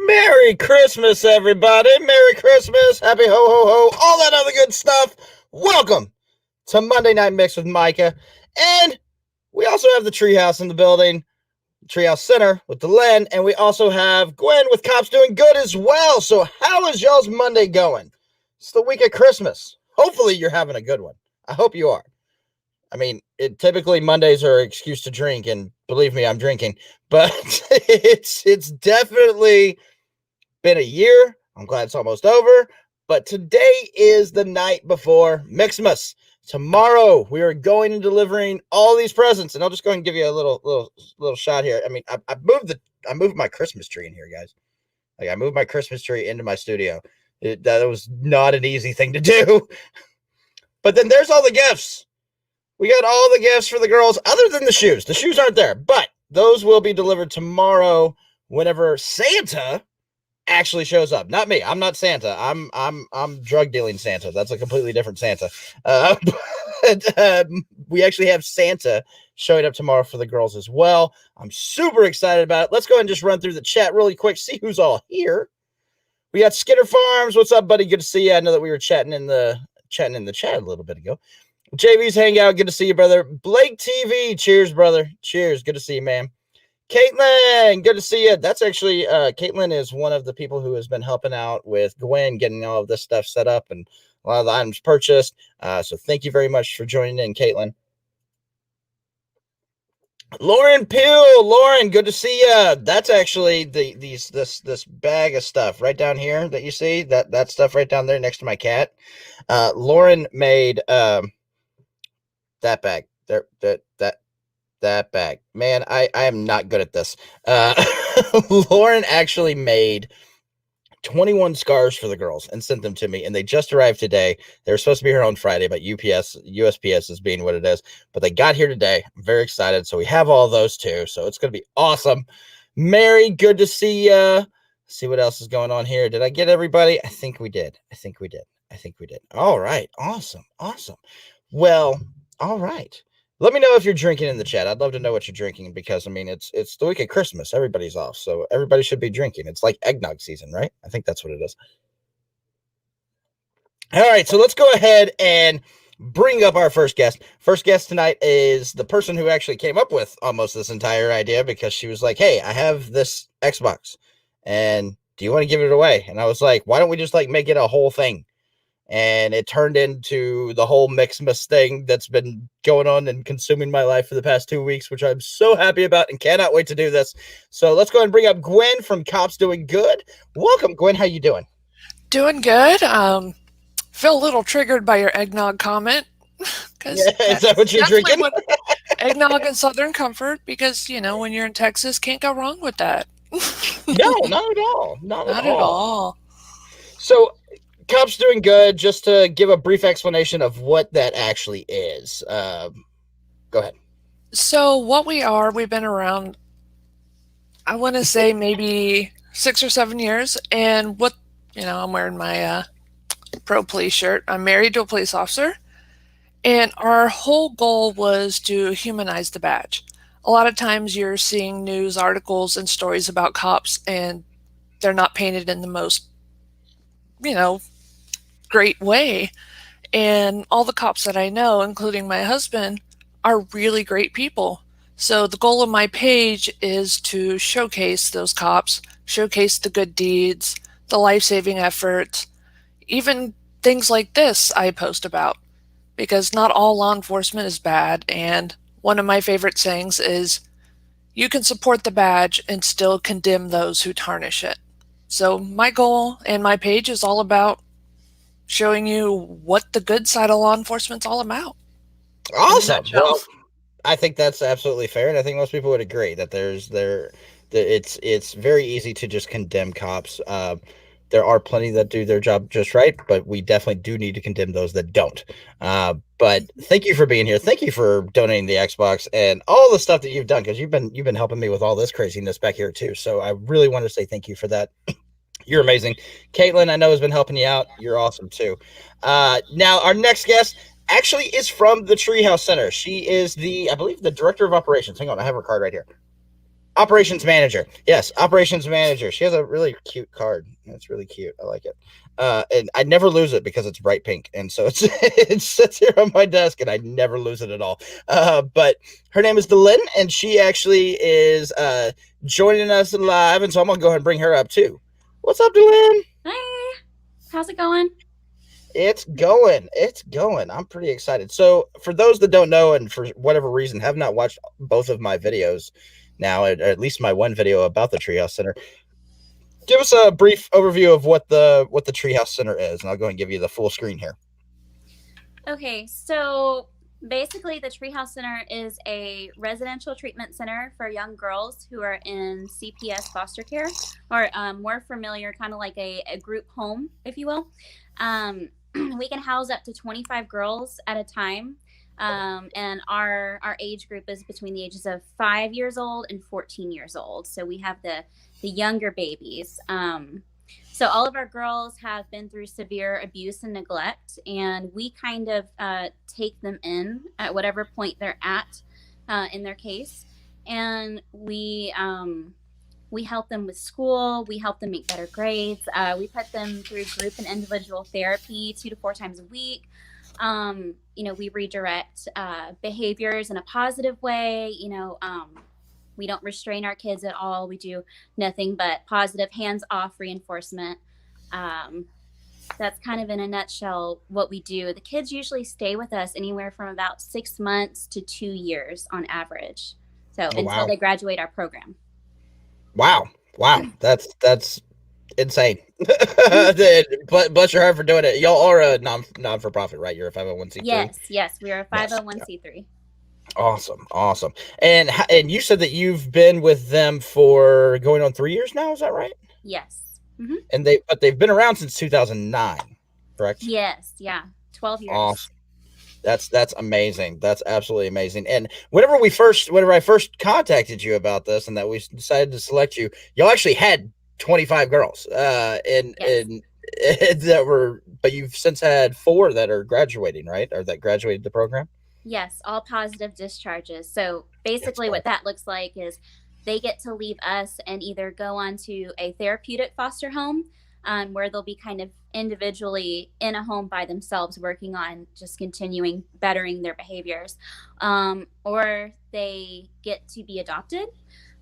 Merry Christmas, everybody. Merry Christmas. Happy ho, ho, ho. All that other good stuff. Welcome to Monday Night Mix with Micah. And we also have the Treehouse in the building, Treehouse Center with Dhelynn. And we also have Gwen with Cops Doing Good as well. So how is y'all's Monday going? It's the week of Christmas. Hopefully you're having a good one. I hope you are. I mean, typically Mondays are an excuse to drink, and believe me, I'm drinking. But it's definitely been a year. I'm glad it's almost over. But today is the night before Mixmas. Tomorrow we are going and delivering all these presents, and I'll just go ahead and give you a little shot here. I mean, I moved my Christmas tree in here, guys. Like, I moved my Christmas tree into my studio. That was not an easy thing to do. But then there's all the gifts. We got all the gifts for the girls, other than the shoes. The shoes aren't there, but those will be delivered tomorrow whenever Santa actually shows up. Not me. I'm not Santa. I'm drug dealing Santa. That's a completely different Santa. But we actually have Santa showing up tomorrow for the girls as well. I'm super excited about it. Let's go ahead and just run through the chat really quick, see who's all here. We got Skinner Farms. What's up, buddy? Good to see you. I know that we were chatting in the chat a little bit ago. JV's Hangout, good to see you, brother. Blake TV, cheers, brother. Cheers, good to see you, man. Caitlin, good to see you. That's actually, Caitlin is one of the people who has been helping out with Gwen, getting all of this stuff set up and a lot of the items purchased. So thank you very much for joining in, Caitlin. Lauren Peel, Lauren, good to see you. That's actually this bag of stuff right down here that you see, that stuff right down there next to my cat. Lauren made, that bag there, that bag, man. I am not good at this. Lauren actually made 21 scarves for the girls and sent them to me, and they just arrived today. They were supposed to be here on Friday, but USPS is being what it is, but they got here today. I'm very excited. So we have all those too, so it's gonna be awesome. Mary, good to see you. See what else is going on here. Did I get everybody? I think we did. All right, awesome. Well, all right. Let me know if you're drinking in the chat. I'd love to know what you're drinking, because I mean, it's the week of Christmas. Everybody's off, so everybody should be drinking. It's like eggnog season, right? I think that's what it is. All right, so let's go ahead and bring up our first guest. First guest tonight is the person who actually came up with almost this entire idea, because she was like, "Hey, I have this Xbox, and do you want to give it away?" And I was like, "Why don't we just like make it a whole thing?" And it turned into the whole Mixmas thing that's been going on and consuming my life for the past 2 weeks, which I'm so happy about and cannot wait to do this. So let's go ahead and bring up Gwen from Cops Doing Good. Welcome, Gwen. How you doing? Doing good. Feel a little triggered by your eggnog comment. Yeah, is that what you're drinking? Eggnog and Southern Comfort, because, you know, when you're in Texas, can't go wrong with that. No, not at all. Not at all. So, Cops Doing Good, just to give a brief explanation of what that actually is. Go ahead. So what we've been around, I want to say maybe 6 or 7 years. And I'm wearing my pro police shirt. I'm married to a police officer. And our whole goal was to humanize the badge. A lot of times you're seeing news articles and stories about cops, and they're not painted in the most, you know, great way. And all the cops that I know, including my husband, are really great people. So the goal of my page is to showcase those cops, showcase the good deeds, the life saving efforts, even things like this I post about, because not all law enforcement is bad. And one of my favorite sayings is, you can support the badge and still condemn those who tarnish it. So my goal and my page is all about showing you what the good side of law enforcement's all about in a Awesome. nutshell. Well, I think that's absolutely fair, and I think most people would agree that that it's very easy to just condemn cops. There are plenty that do their job just right, but we definitely do need to condemn those that don't. But thank you for being here. Thank you for donating the Xbox and all the stuff that you've done, because you've been helping me with all this craziness back here too. So I really want to say thank you for that. You're amazing. Caitlin, I know, has been helping you out. You're awesome too. Now, our next guest actually is from the Treehouse Center. She is I believe, the director of operations. Hang on, I have her card right here. Operations manager. Yes, operations manager. She has a really cute card. It's really cute. I like it. And I never lose it because it's bright pink, and so it sits here on my desk, and I never lose it at all. But her name is Dhelynn, and she actually is joining us live, and so I'm gonna go ahead and bring her up too. What's up, Dhelynn? Hey, how's it going? It's going. It's going. I'm pretty excited. So, for those that don't know, and for whatever reason have not watched both of my videos now, at least my one video about the Treehouse Center, give us a brief overview of what the Treehouse Center is, and I'll go and give you the full screen here. Okay, so basically, the Treehouse Center is a residential treatment center for young girls who are in CPS foster care, or more familiar, kind of like a group home, if you will. We can house up to 25 girls at a time. And our age group is between the ages of 5 years old and 14 years old. So we have the younger babies. So all of our girls have been through severe abuse and neglect, and we kind of take them in at whatever point they're at in their case, and we help them with school. We help them make better grades. We put them through group and individual therapy 2 to 4 times a week. We redirect behaviors in a positive way. We don't restrain our kids at all. We do nothing but positive hands-off reinforcement. That's kind of in a nutshell what we do. The kids usually stay with us anywhere from about 6 months to 2 year on average. So Oh, until wow. they graduate our program. Wow. That's insane. But bless your heart for doing it. Y'all are a non for profit, right? You're a 501c3. Yes, we are a 501c3. Awesome. And you said that you've been with them for going on 3 years now. Is that right? Yes. Mm-hmm. And they've been around since 2009, correct? Yes. Yeah. 12 years. Awesome. That's amazing. That's absolutely amazing. And whenever I first contacted you about this, and that we decided to select you, y'all actually had 25 girls. And but you've since had 4 that are graduating, right? Or that graduated the program? Yes, all positive discharges. So basically what that looks like is they get to leave us and either go on to a therapeutic foster home, where they'll be kind of individually in a home by themselves, working on just continuing bettering their behaviors, or they get to be adopted,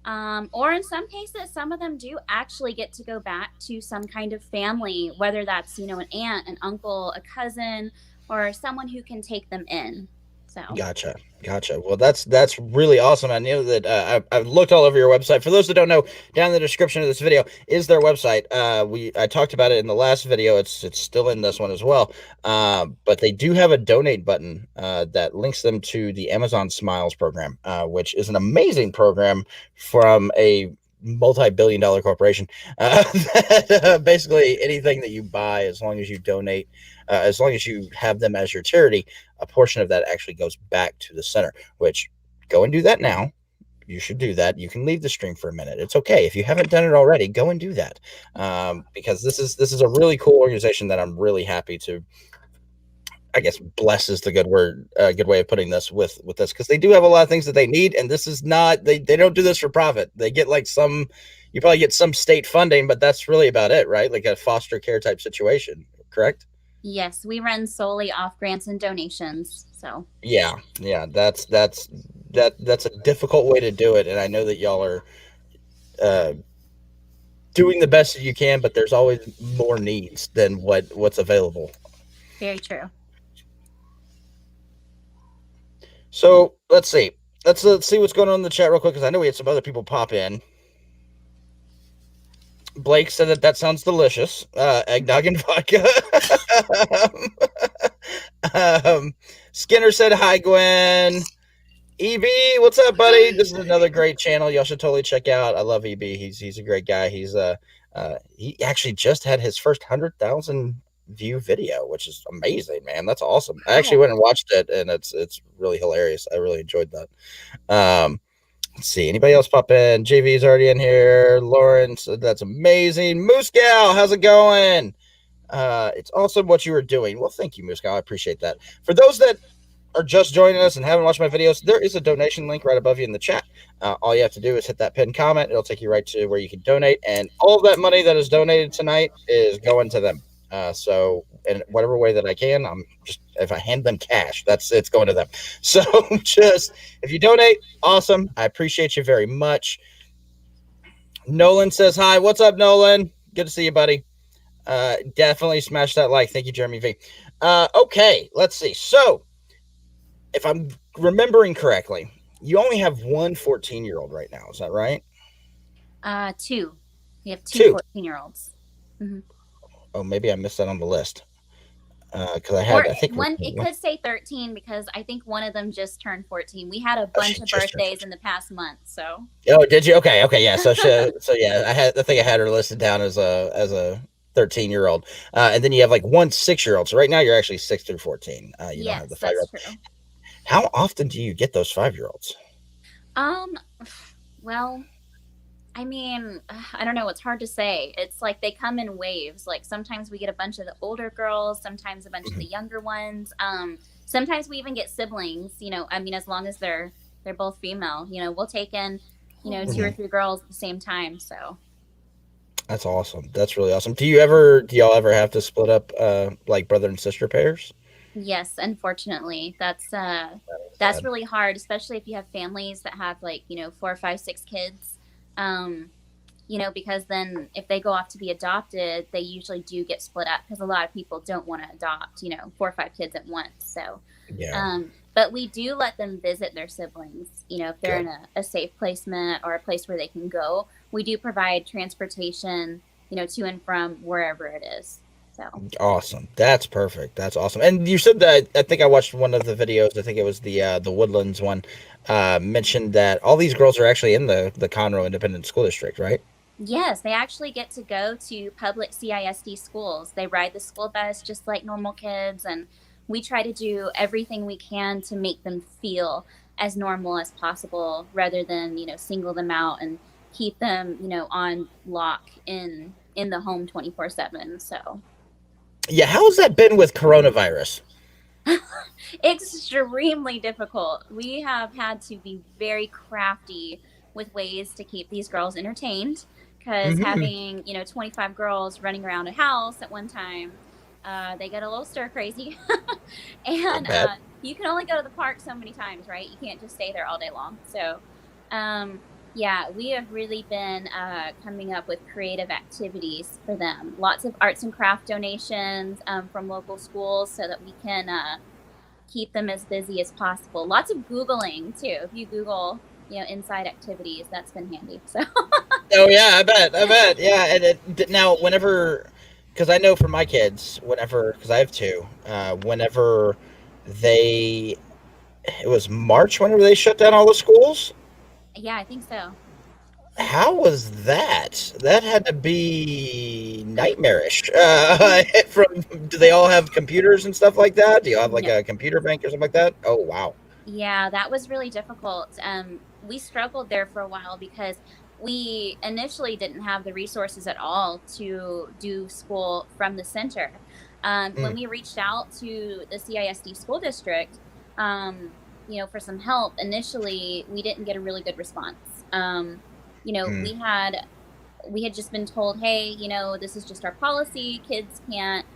or in some cases, some of them do actually get to go back to some kind of family, whether that's an aunt, an uncle, a cousin, or someone who can take them in. So Gotcha. Well, that's really awesome. I know that I've looked all over your website. For those that don't know, down in the description of this video is their website. I talked about it in the last video. It's still in this one as well. But they do have a donate button that links them to the Amazon Smiles program, which is an amazing program from a multi-billion-dollar corporation. Basically, anything that you buy, as long as you donate, as long as you have them as your charity, a portion of that actually goes back to the center. Which, go and do that now. you should do that. You can leave the stream for a minute. It's okay if you haven't done it already. Go and do that, because this is a really cool organization that I'm really happy to. I guess bless is the good word, good way of putting this with this, because they do have a lot of things that they need, and this is not they don't do this for profit. They get like some, you probably get some state funding, but that's really about it, right? Like a foster care type situation, correct? Yes, we run solely off grants and donations. So Yeah, that's a difficult way to do it, and I know that y'all are uh, doing the best that you can, but there's always more needs than what's available. very true. So let's see. Let's see what's going on in the chat real quick, because I know we had some other people pop in. Blake said that sounds delicious. Eggnog and vodka. Skinner said hi, Gwen. EB, what's up, buddy? This is another great channel y'all should totally check out. I love EB. He's a great guy. He actually just had his first 100,000 view video, which is amazing, man. That's awesome. I actually went and watched it, and it's really hilarious. I really enjoyed that. Let's see. Anybody else pop in? JV's already in here. Lawrence, that's amazing. Moose Gal, how's it going? It's awesome what you were doing. Well, thank you, Moose Gal. I appreciate that. For those that are just joining us and haven't watched my videos, there is a donation link right above you in the chat. All you have to do is hit that pinned comment. It'll take you right to where you can donate, and all of that money that is donated tonight is going to them. So in whatever way that I can, if I hand them cash, it's going to them. So just, if you donate, awesome. I appreciate you very much. Nolan says hi. What's up, Nolan? Good to see you, buddy. Definitely smash that like. Thank you, Jeremy V. Okay, let's see. So if I'm remembering correctly, you only have one 14-year-old right now. Is that right? Two. We have two 14-year-olds. Mm-hmm. Oh, maybe I missed that on the list. Because I think one. It could say 13 because I think one of them just turned 14. We had a bunch of birthdays in the past month. So. Oh, did you? Okay, yeah. So yeah, I think I had her listed down as a 13-year-old, and then you have like one 6-year-old. So right now you're actually 6 through 14. You don't have the 5-year-old. That's true. How often do you get those 5-year-olds? Well, I mean, I don't know. It's hard to say. It's like they come in waves. Like sometimes we get a bunch of the older girls, sometimes a bunch of the younger ones. Sometimes we even get siblings, I mean, as long as they're both female, we'll take in, 2 or 3 girls at the same time. So. That's awesome. That's really awesome. Do y'all ever have to split up, like brother and sister pairs? Yes, unfortunately, that's really hard, especially if you have families that have 4, 5, 6 kids. Because then if they go off to be adopted, they usually do get split up because a lot of people don't want to adopt, 4 or 5 kids at once. So, yeah. But we do let them visit their siblings, if they're in a safe placement or a place where they can go. We do provide transportation, to and from wherever it is. So awesome. That's perfect. That's awesome. And you said that, I think I watched one of the videos, I think it was the Woodlands one, mentioned that all these girls are actually in the Conroe Independent School District, right? Yes, they actually get to go to public CISD schools. They ride the school bus just like normal kids, and we try to do everything we can to make them feel as normal as possible rather than, single them out and keep them, on lock in the home 24/7. So yeah, how has that been with coronavirus? Extremely difficult. We have had to be very crafty with ways to keep these girls entertained because having 25 girls running around a house at one time, they get a little stir crazy. And you can only go to the park so many times, right? You can't just stay there all day long. So yeah, we have really been coming up with creative activities for them. Lots of arts and craft donations from local schools so that we can keep them as busy as possible. Lots of Googling too. If you Google, inside activities, that's been handy. So. Oh yeah, I bet. Yeah, and now whenever, because I know for my kids, because I have 2, whenever it was March, whenever they shut down all the schools. Yeah, I think so. How was that? That had to be nightmarish. Do they all have computers and stuff like that? Do you have like a computer bank or something like that? Oh, wow. Yeah, that was really difficult. we struggled there for a while because we initially didn't have the resources at all to do school from the center. When Mm, we reached out to the CISD school district, for some help, initially we didn't get a really good response. You know, mm, we had just been told, hey, this is just our policy. Kids can't,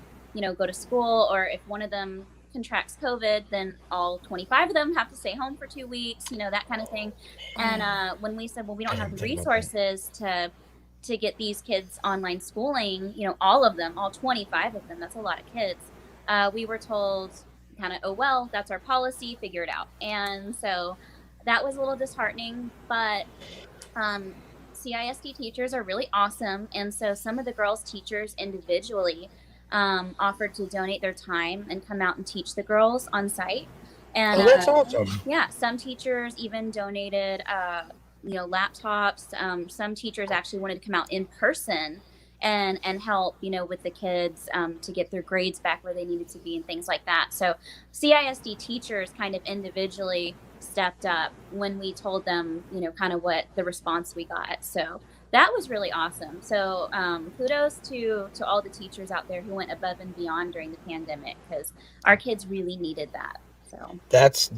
go to school, or if one of them contracts COVID, then all 25 of them have to stay home for 2 weeks, that kind of thing. And when we said, well, we I don't have didn't the think about that. resources to get these kids online schooling, all of them, all 25 of them, that's a lot of kids. We were told kind of, oh, well, that's our policy, figure it out. And so that was a little disheartening, but um, CISD teachers are really awesome. And so some of the girls' teachers individually offered to donate their time and come out and teach the girls on site. And Oh, that's awesome. yeah, some teachers even donated, laptops. Some teachers actually wanted to come out in person and help, with the kids to get their grades back where they needed to be and things like that. So CISD teachers kind of individually stepped up when we told them, kind of what the response we got. So that was really awesome. So kudos to all the teachers out there who went above and beyond during the pandemic, because our kids really needed that. So That's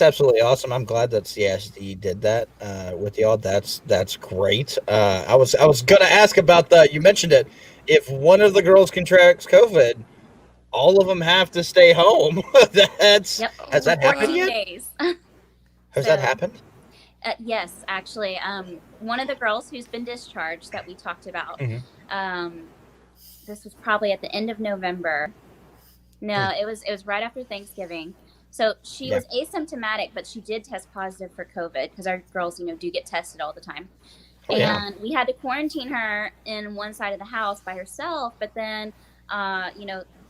absolutely awesome. I'm glad that CSD did that with y'all. That's great. I was gonna ask about that. You mentioned it. If one of the girls contracts COVID, all of them have to stay home. That's yep, has for Oh that happened wow. 14 yet? days. Has that So happened? yes, actually, one of the girls who's been discharged that we talked about, Hmm. um, this was probably at the end of November. No, Mm, it was right after Thanksgiving. So she yeah. was asymptomatic, but she did test positive for COVID, because our girls, do get tested all the time. Oh yeah. And we had to quarantine her in one side of the house by herself. But then,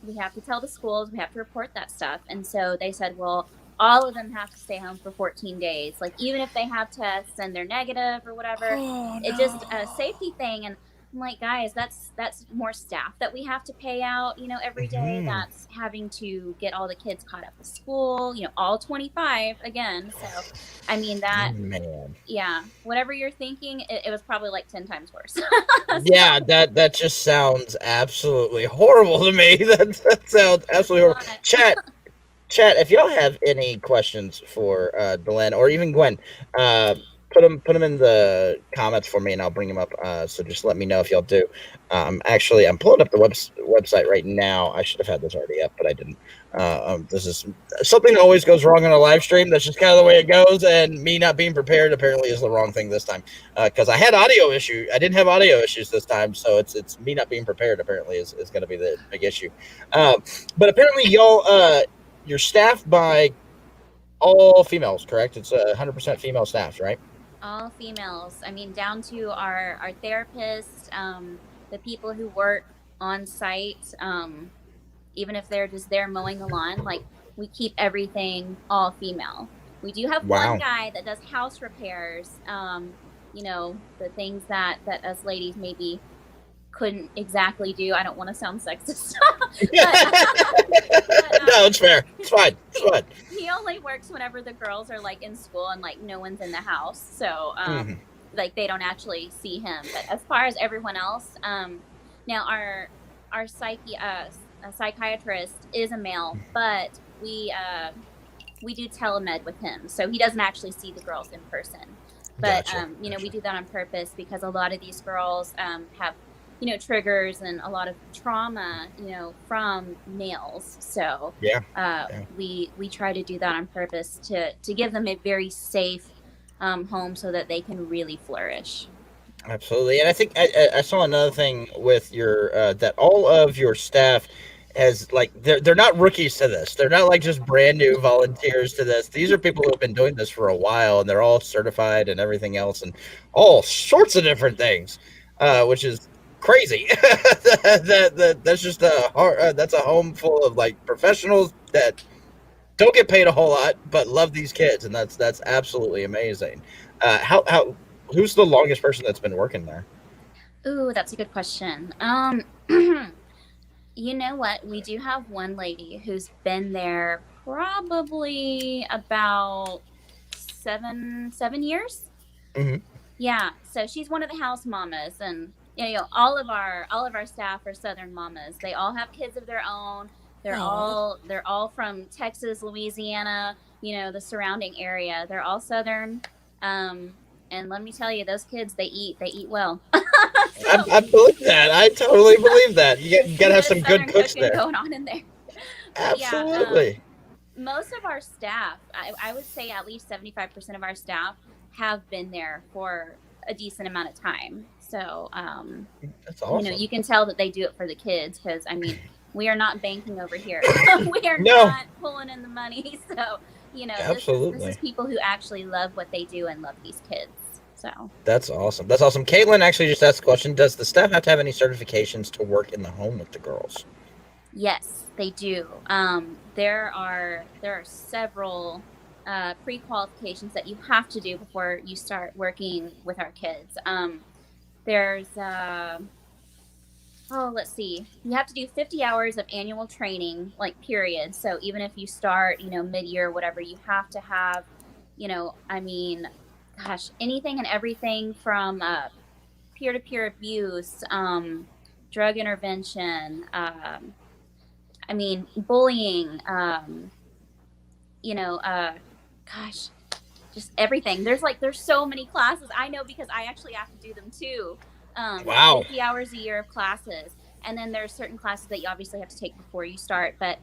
we have to tell the schools, we have to report that stuff. And so they said, well, all of them have to stay home for 14 days. Like, even if they have tests and they're negative or whatever, Oh it just a no. safety thing. And I'm like, guys, that's more staff that we have to pay out, every day. Hmm. That's having to get all the kids caught up with school, all 25 again. So, I mean, that, Man. yeah, whatever you're thinking, it was probably like 10 times worse. Yeah, So, that just sounds absolutely horrible to me. That sounds it was absolutely a horrible. lot. Chat, if y'all have any questions for Dhelynn or even Gwen, uh, put them in the comments for me, and I'll bring them up. So just let me know if y'all do. Actually, I'm pulling up the website right now. I should have had this already up, but I didn't. This is something that always goes wrong on a live stream. That's just kind of the way it goes, and me not being prepared apparently is the wrong thing this time. Because I had audio issue, I didn't have audio issues this time, so it's me not being prepared apparently is going to be the big issue. But apparently y'all you're staffed by all females, correct? It's 100% female staffs, right? All females. I mean, down to our therapists, the people who work on site, even if they're just there mowing the lawn, like, we keep everything all female. We do have one Wow. guy that does house repairs, the things that us ladies maybe couldn't exactly do. I don't want to sound sexist, but No, it's fair. It's fine. It's he, fine. he only works whenever the girls are like in school and like no one's in the house. So Hmm. like they don't actually see him. But as far as everyone else, now our a psychiatrist is a male, but we do telemed with him, so he doesn't actually see the girls in person. But Gotcha. we Gotcha. do that on purpose because a lot of these girls have triggers and a lot of trauma from males. So Yeah. Yeah. we try to do that on purpose to give them a very safe home so that they can really flourish. Absolutely, and I think I saw another thing with your that all of your staff has like they're not rookies to this. They're not like just brand new volunteers to this. These are people who have been doing this for a while, and they're all certified and everything else, and all sorts of different things, which is crazy. That's just that's a home full of like professionals that don't get paid a whole lot, but love these kids, and that's absolutely amazing. How who's the longest person that's been working there? Ooh, that's a good question. You know what? We do have one lady who's been there probably about 7 years. Mm-hmm. Yeah, so she's one of the house mamas, and all of our staff are Southern mamas. They all have kids of their own. They're all from Texas, Louisiana, the surrounding area. They're all Southern. And let me tell you, those kids, they eat well. So I believe that. I totally believe that. You there's got to some have good some good Southern cooks cooking there. going on in there. But yeah, Absolutely. most of our staff, I would say at least 75% of our staff have been there for a decent amount of time. So, That's awesome. you can tell that they do it for the kids because, I mean, we are not banking over here. We are No. not pulling in the money. So, this Absolutely. is people who actually love what they do and love these kids. So That's awesome. That's awesome. Caitlin actually just asked a question. Does the staff have to have any certifications to work in the home with the girls? yes, they do. There are several pre-qualifications that you have to do before you start working with our kids. There's let's see. You have to do 50 hours of annual training, like period. So even if you start, mid-year, whatever, you have to have, I mean, gosh, anything and everything from peer-to-peer abuse, drug intervention, I mean, bullying, gosh, just everything. There's so many classes. I know because I actually have to do them too. Wow. 50 hours a year of classes. And then there's certain classes that you obviously have to take before you start. But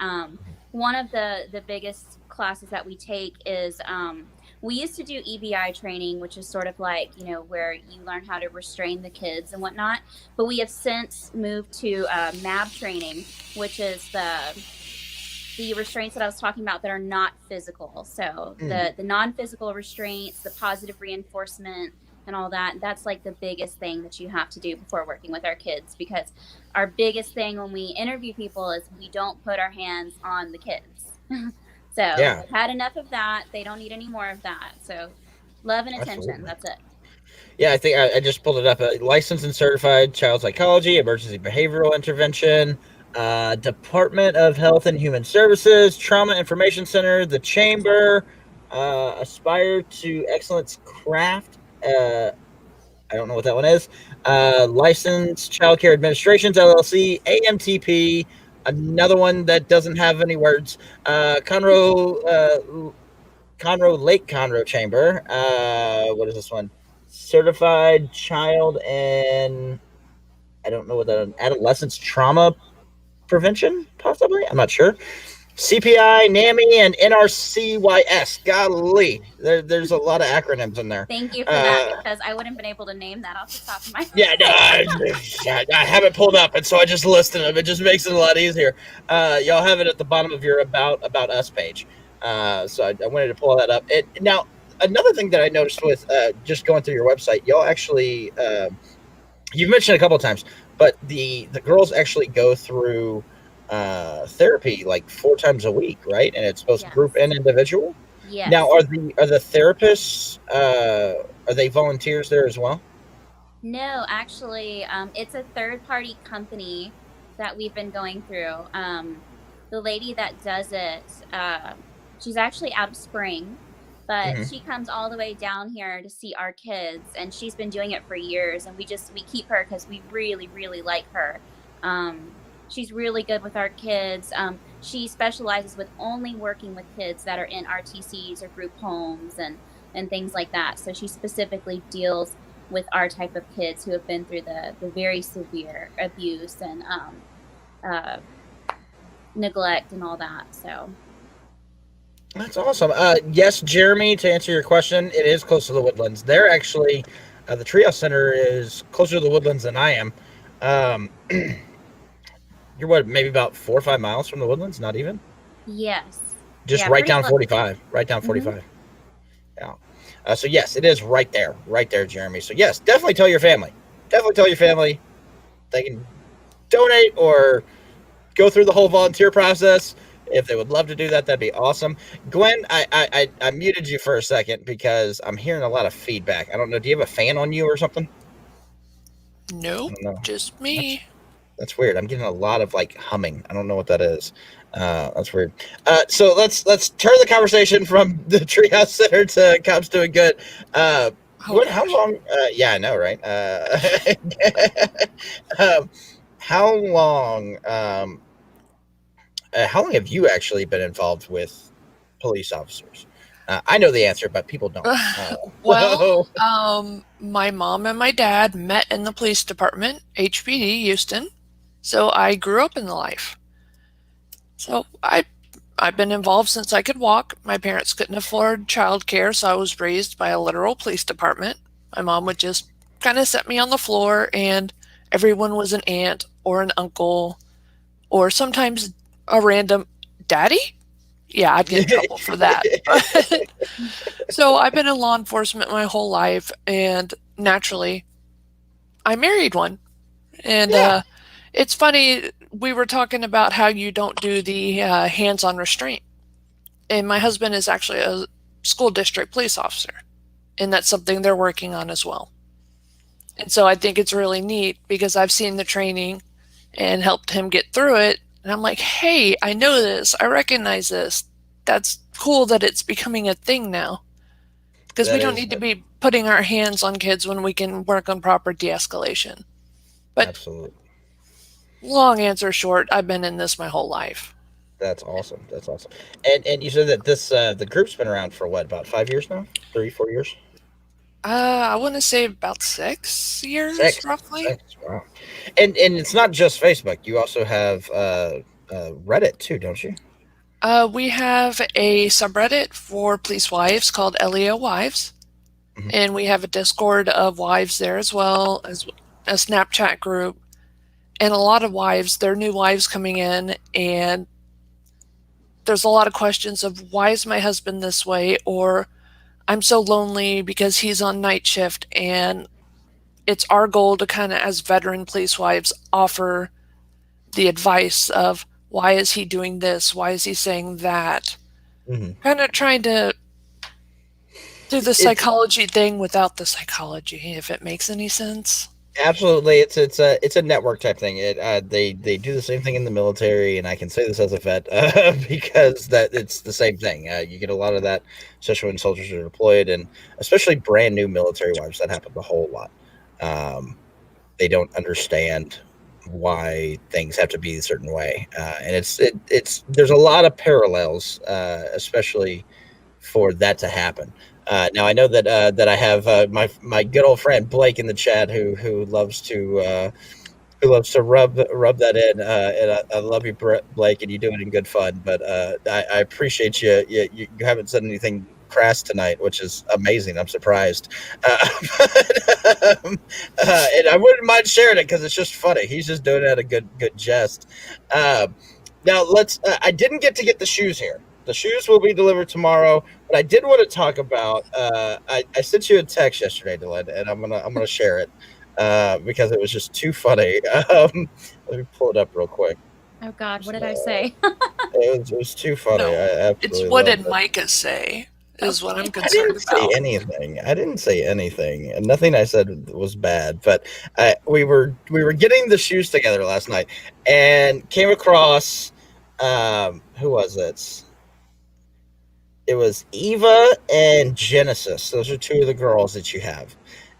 one of the biggest classes that we take is we used to do EBI training, which is sort of like, where you learn how to restrain the kids and whatnot. But we have since moved to MAB training, which is the restraints that I was talking about that are not physical. So the non-physical restraints, the positive reinforcement, and all that. That's like the biggest thing that you have to do before working with our kids, because our biggest thing when we interview people is we don't put our hands on the kids. So Yeah. they've had enough of that. They don't need any more of that. So love and attention. Absolutely. That's it. Yeah, I think I just pulled it up. Licensed and certified child psychology, emergency behavioral intervention, Department of Health and Human Services, Trauma Information Center, the Chamber, Aspire to Excellence Craft. I don't know what that one is. Licensed Child Care Administrations LLC, AMTP. Another one that doesn't have any words. Conroe Lake Conroe Chamber. What is this one? Certified Child and I don't know what that adolescence trauma prevention, possibly. I'm not sure. CPI, NAMI, and NRCYS. Golly, there's a lot of acronyms in there. Thank you for that, because I wouldn't have been able to name that off the top of my head. Yeah, no, I have it pulled up, and so I just listed them. It just makes it a lot easier. Y'all have it at the bottom of your about us page. So I wanted to pull that up. Now, another thing that I noticed with just going through your website, y'all actually, you've mentioned a couple of times, but the girls actually go through therapy like 4 times a week, right? And it's both group and individual. Yes. Now, are the therapists are they volunteers there as well? No, actually, it's a third-party company that we've been going through. The lady that does it, she's actually out of Spring, but she comes all the way down here to see our kids, and she's been doing it for years. And we keep her because we really, really like her. She's really good with our kids. She specializes with only working with kids that are in RTCs or group homes and things like that. So she specifically deals with our type of kids who have been through the very severe abuse and neglect and all that. So that's awesome. Yes, Jeremy, to answer your question, it is close to the Woodlands. They're actually the Treehouse Center is closer to the Woodlands than I am. You're what, maybe about 4 or 5 miles from the Woodlands? Not even. Yes. Just right down 45. Right down 45. Yeah. So yes, it is right there, Jeremy. So yes, definitely tell your family. They can donate or go through the whole volunteer process. If they would love to do that, that'd be awesome. Gwen, I muted you for a second because I'm hearing a lot of feedback. I don't know. Do you have a fan on you or something? Nope, just me. That's weird. I'm getting a lot of like humming. I don't know what that is. That's weird. So let's turn the conversation from the Treehouse Center to Cops Doing Good. Oh What? How gosh. long? Yeah, I know, right? Um, how long? How long have you actually been involved with police officers? I know the answer, but people don't. Well, So my mom and my dad met in the police department, HPD Houston. So I grew up in the life. So I've been involved since I could walk. My parents couldn't afford childcare, so I was raised by a literal police department. My mom would just kind of set me on the floor, and everyone was an aunt or an uncle, or sometimes a random daddy. Yeah, I'd get in trouble for that. So I've been in law enforcement my whole life, and naturally, I married one. And yeah, it's funny, we were talking about how you don't do the hands on restraint. And my husband is actually a school district police officer, and that's something they're working on as well. And so I think it's really neat because I've seen the training and helped him get through it. And I'm like, hey, I know this. I recognize this. That's cool that it's becoming a thing now because we that don't is need to be putting our hands on kids when we can work on proper de escalation. But absolutely. long answer short, I've been in this my whole life. That's awesome. That's awesome. And you said that this the group's been around for what, about 5 years now? 3, 4 years? I want to say about 6 years, Six. roughly. Six. Wow. And it's not just Facebook. You also have Reddit too, don't you? We have a subreddit for police wives called LEO Wives, Hmm. and we have a Discord of wives there as well as a Snapchat group. And a lot of wives, they're new wives coming in, and there's a lot of questions of why is my husband this way, or I'm so lonely because he's on night shift. And it's our goal to kind of, as veteran police wives, offer the advice of why is he doing this? Why is he saying that? Hmm. Kind of trying to do the It's psychology thing without the psychology, if it makes any sense. absolutely it's a network type thing. They do the same thing in the military, and I can say this as a vet because that it's the same thing. You get a lot of that, especially when soldiers are deployed, and especially brand new military wives. That happens a whole lot. Um, they don't understand why things have to be a certain way, and it's there's a lot of parallels, especially for that to happen. Now I know that I have my good old friend Blake in the chat who loves to rub that in. And I love you, Blake, and you do it in good fun. But I appreciate you. You haven't said anything crass tonight, which is amazing. I'm surprised. And I wouldn't mind sharing it because it's just funny. He's just doing it at a good jest. Um, Now let's. I didn't get the shoes here. The shoes will be delivered tomorrow, but I did want to talk about. I sent you a text yesterday, Dhelynn, and I'm gonna share it because it was just too funny. Let me pull it up real quick. Oh God, what did I say? It was too funny. No, I it's absolutely what loved did it. Micah say, is what I'm I concerned didn't say about. anything. I didn't say anything, and nothing I said was bad. But we were getting the shoes together last night, and came across who was it? It was Eva and Genesis. Those are two of the girls that you have,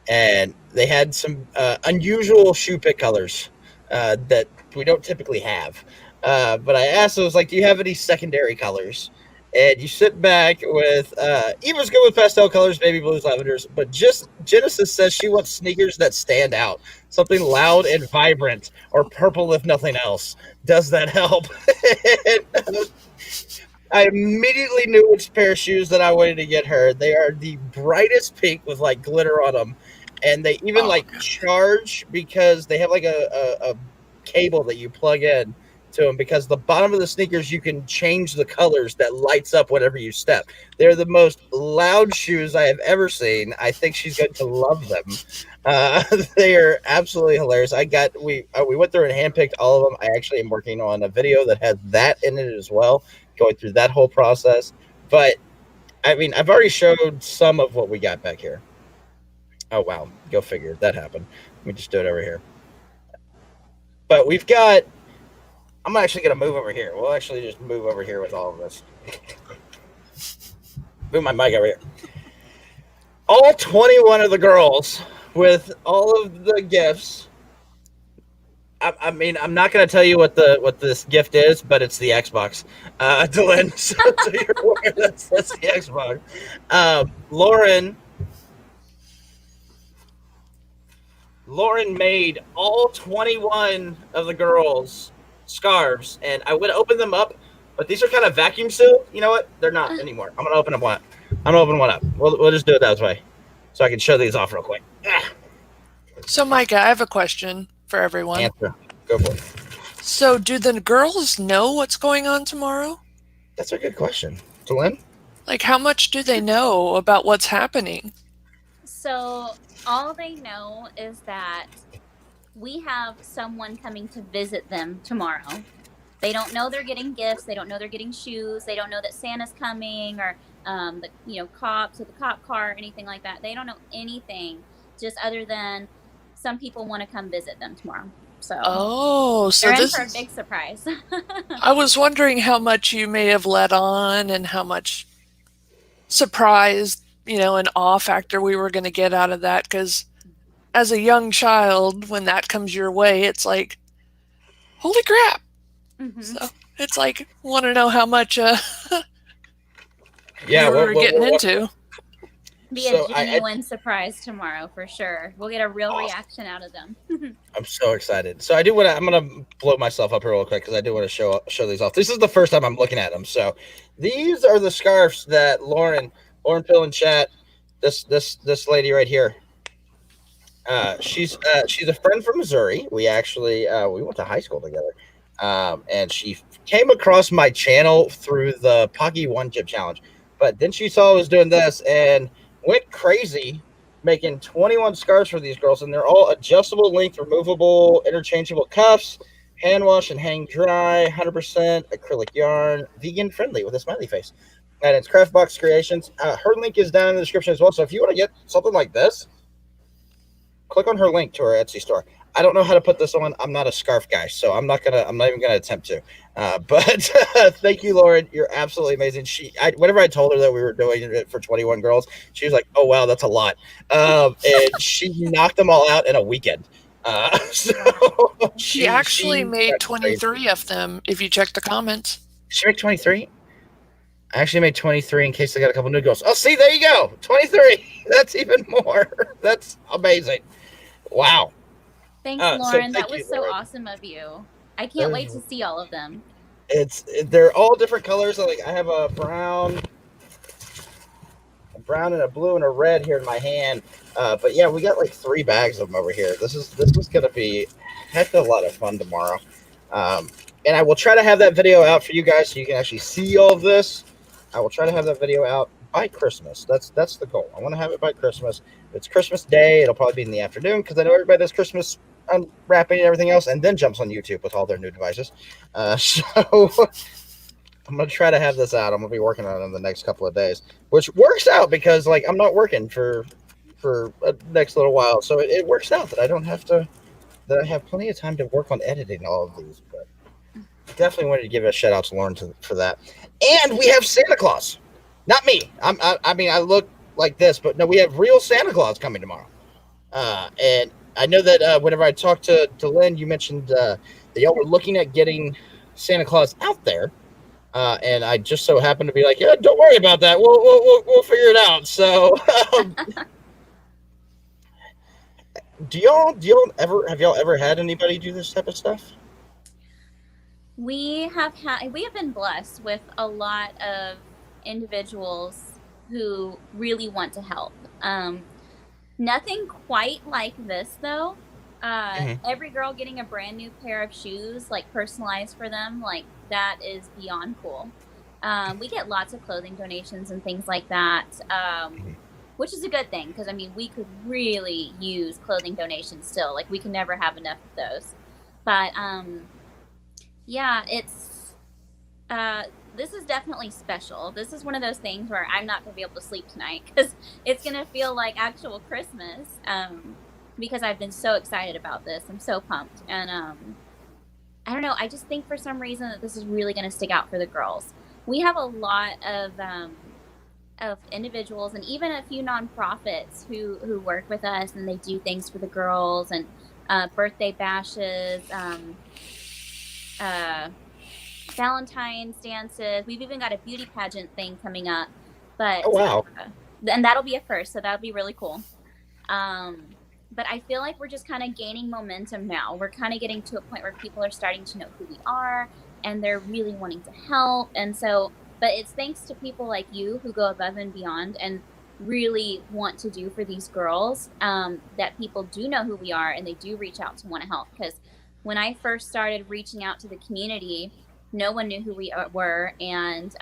and they had some unusual shoe pick colors that we don't typically have. But I asked, I was like, "Do you have any secondary colors?" And you sit back with Eva's good with pastel colors, baby blues, lavenders, but just Genesis says she wants sneakers that stand out, something loud and vibrant, or purple if nothing else. Does that help? And I immediately knew which pair of shoes that I wanted to get her. They are the brightest pink with like glitter on them, and they even Oh, like charge because they have like a cable that you plug in to them. Because the bottom of the sneakers you can change the colors that lights up whenever you step. They're the most loud shoes I have ever seen. I think she's going to love them. Uh, they are absolutely hilarious. We went through and handpicked all of them. I actually am working on a video that has that in it as well, going through that whole process. But I mean, I've already showed some of what we got back here. Oh wow, go figure that happened. Let me just do it over here. But we've got. I'm actually going to move over here. We'll actually just move over here with all of this. Move my mic over here. All 21 of the girls with all of the gifts. I mean, I'm not going to tell you what this gift is, but it's the Xbox. Dhelynn, so you're aware that's the Xbox. Lauren made all 21 of the girls scarves, and I would open them up, but these are kind of vacuum sealed. You know what? They're not anymore. I'm gonna open them one. I'm gonna open one up. We'll just do it that way, so I can show these off real quick. So, Micah, I have a question for everyone. Answer. Go for it. So, do the girls know what's going on tomorrow? That's a good question. Dhelynn? Like, how much do they know about what's happening? So all they know is that we have someone coming to visit them tomorrow. They don't know they're getting gifts. They don't know they're getting shoes. They don't know that Santa's coming, or the cops or the cop car or anything like that. They don't know anything, just other than some people want to come visit them tomorrow. So so they're in this for a big surprise. I was wondering how much you may have let on and how much surprise, and awe factor we were going to get out of that, because as a young child, when that comes your way, it's like, holy crap. Mm-hmm. So it's like, want to know how much we're getting into. Be a genuine surprise tomorrow for sure. We'll get a real reaction out of them. I'm so excited. So I'm gonna blow myself up here real quick because I do want to show these off. This is the first time I'm looking at them. So these are the scarves that Lauren Phil in chat. This lady right here. She's a friend from Missouri. We actually we went to high school together. And she came across my channel through the Pocky One Chip Challenge. But then she saw I was doing this and went crazy, making 21 scarves for these girls, and they're all adjustable length, removable, interchangeable cuffs, hand wash and hang dry, 100% acrylic yarn, vegan friendly with a smiley face. And it's Craft Box Creations. Her link is down in the description as well. So if you want to get something like this, click on her link to her Etsy store. I don't know how to put this on. I'm not a scarf guy, so I'm not even gonna attempt to. But thank you, Lauren. You're absolutely amazing. Whenever I told her that we were doing it for 21 girls, she was like, "Oh wow, that's a lot," and she knocked them all out in a weekend. So she actually made 23 of them. If you check the comments, she made 23. I actually made 23 in case I got a couple new girls. Oh, see, there you go, 23. That's even more. That's amazing. Wow. Thanks, Lauren. That was so awesome of you. I can't wait to see all of them. They're all different colors. Like I have a brown and a blue and a red here in my hand. But yeah, we got like 3 bags of them over here. This is gonna be a heck of a lot of fun tomorrow. And I will try to have that video out for you guys so you can actually see all of this. I will try to have that video out by Christmas. That's the goal. I want to have it by Christmas. It's Christmas Day. It'll probably be in the afternoon because I know everybody does Christmas unwrapping and everything else, and then jumps on YouTube with all their new devices. So I'm gonna try to have this out. I'm gonna be working on it in the next couple of days, which works out because like I'm not working for the next little while, so it works out that I don't have to. That I have plenty of time to work on editing all of these. But definitely wanted to give a shout out to Lauren for that. And we have Santa Claus. Not me. I mean, I look like this, but no, we have real Santa Claus coming tomorrow. And I know that whenever I talked to Dhelynn, you mentioned that y'all were looking at getting Santa Claus out there. And I just so happened to be like, yeah, don't worry about that. We'll figure it out. So, have y'all ever had anybody do this type of stuff? We have been blessed with a lot of individuals who really want to help. Nothing quite like this though. Every girl getting a brand new pair of shoes, like personalized for them, like that is beyond cool. We get lots of clothing donations and things like that, which is a good thing because I mean we could really use clothing donations still. Like we can never have enough of those. But yeah, it's this is definitely special. This is one of those things where I'm not going to be able to sleep tonight because it's going to feel like actual Christmas because I've been so excited about this. I'm so pumped. And I don't know. I just think for some reason that this is really going to stick out for the girls. We have a lot of individuals and even a few nonprofits who work with us, and they do things for the girls and birthday bashes, uh, Valentine's dances. We've even got a beauty pageant thing coming up, Oh but wow. and that'll be a first, so that'll be really cool. But I feel like we're just kind of gaining momentum now. We're kind of getting to a point where people are starting to know who we are and they're really wanting to help. And so, but it's thanks to people like you who go above and beyond and really want to do for these girls, that people do know who we are and they do reach out to want to help. Because when I first started reaching out to the community, no one knew who we were, and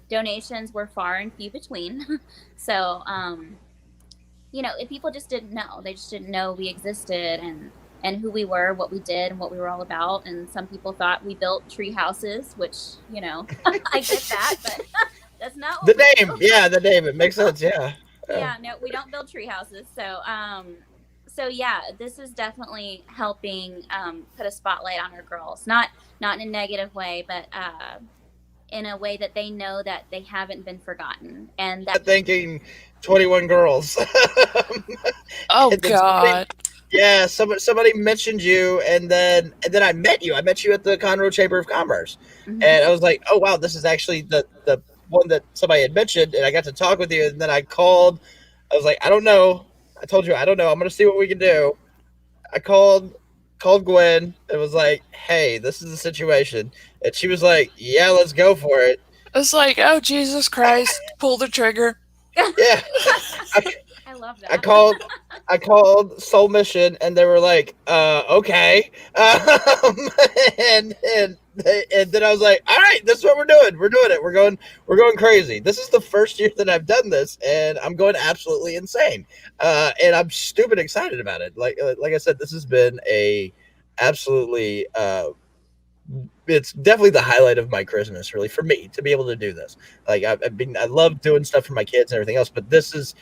donations were far and few between. So, if people just didn't know, they just didn't know we existed and who we were, what we did, and what we were all about. And some people thought we built tree houses, which I get that, but that's not what The we name, do. yeah, the name. It makes sense. Yeah. Yeah, no, we don't build tree houses. So yeah, this is definitely helping put a spotlight on our girls, not in a negative way, but in a way that they know that they haven't been forgotten, and that Thinking 21 girls. Oh And then somebody, God. yeah, somebody mentioned you, and then I met you. I met you at the Conroe Chamber of Commerce, Mhm. and I was like, oh wow, this is actually the one that somebody had mentioned, and I got to talk with you, and then I called. I was like, I don't know. I told you I don't know. I'm gonna see what we can do. I called Gwen and was like, hey, this is the situation, and she was like, yeah, let's go for it. It's like, oh Jesus Christ, pull the trigger. Yeah, I, I love I that. called I called Soul Mission and they were like, okay. And then I was like, all right, this is what we're doing. We're doing it. We're going crazy. This is the first year that I've done this and I'm going absolutely insane. And I'm stupid excited about it. Like I said, this has been a absolutely it's definitely the highlight of my Christmas, really, for me to be able to do this. Like I love doing stuff for my kids and everything else, but this is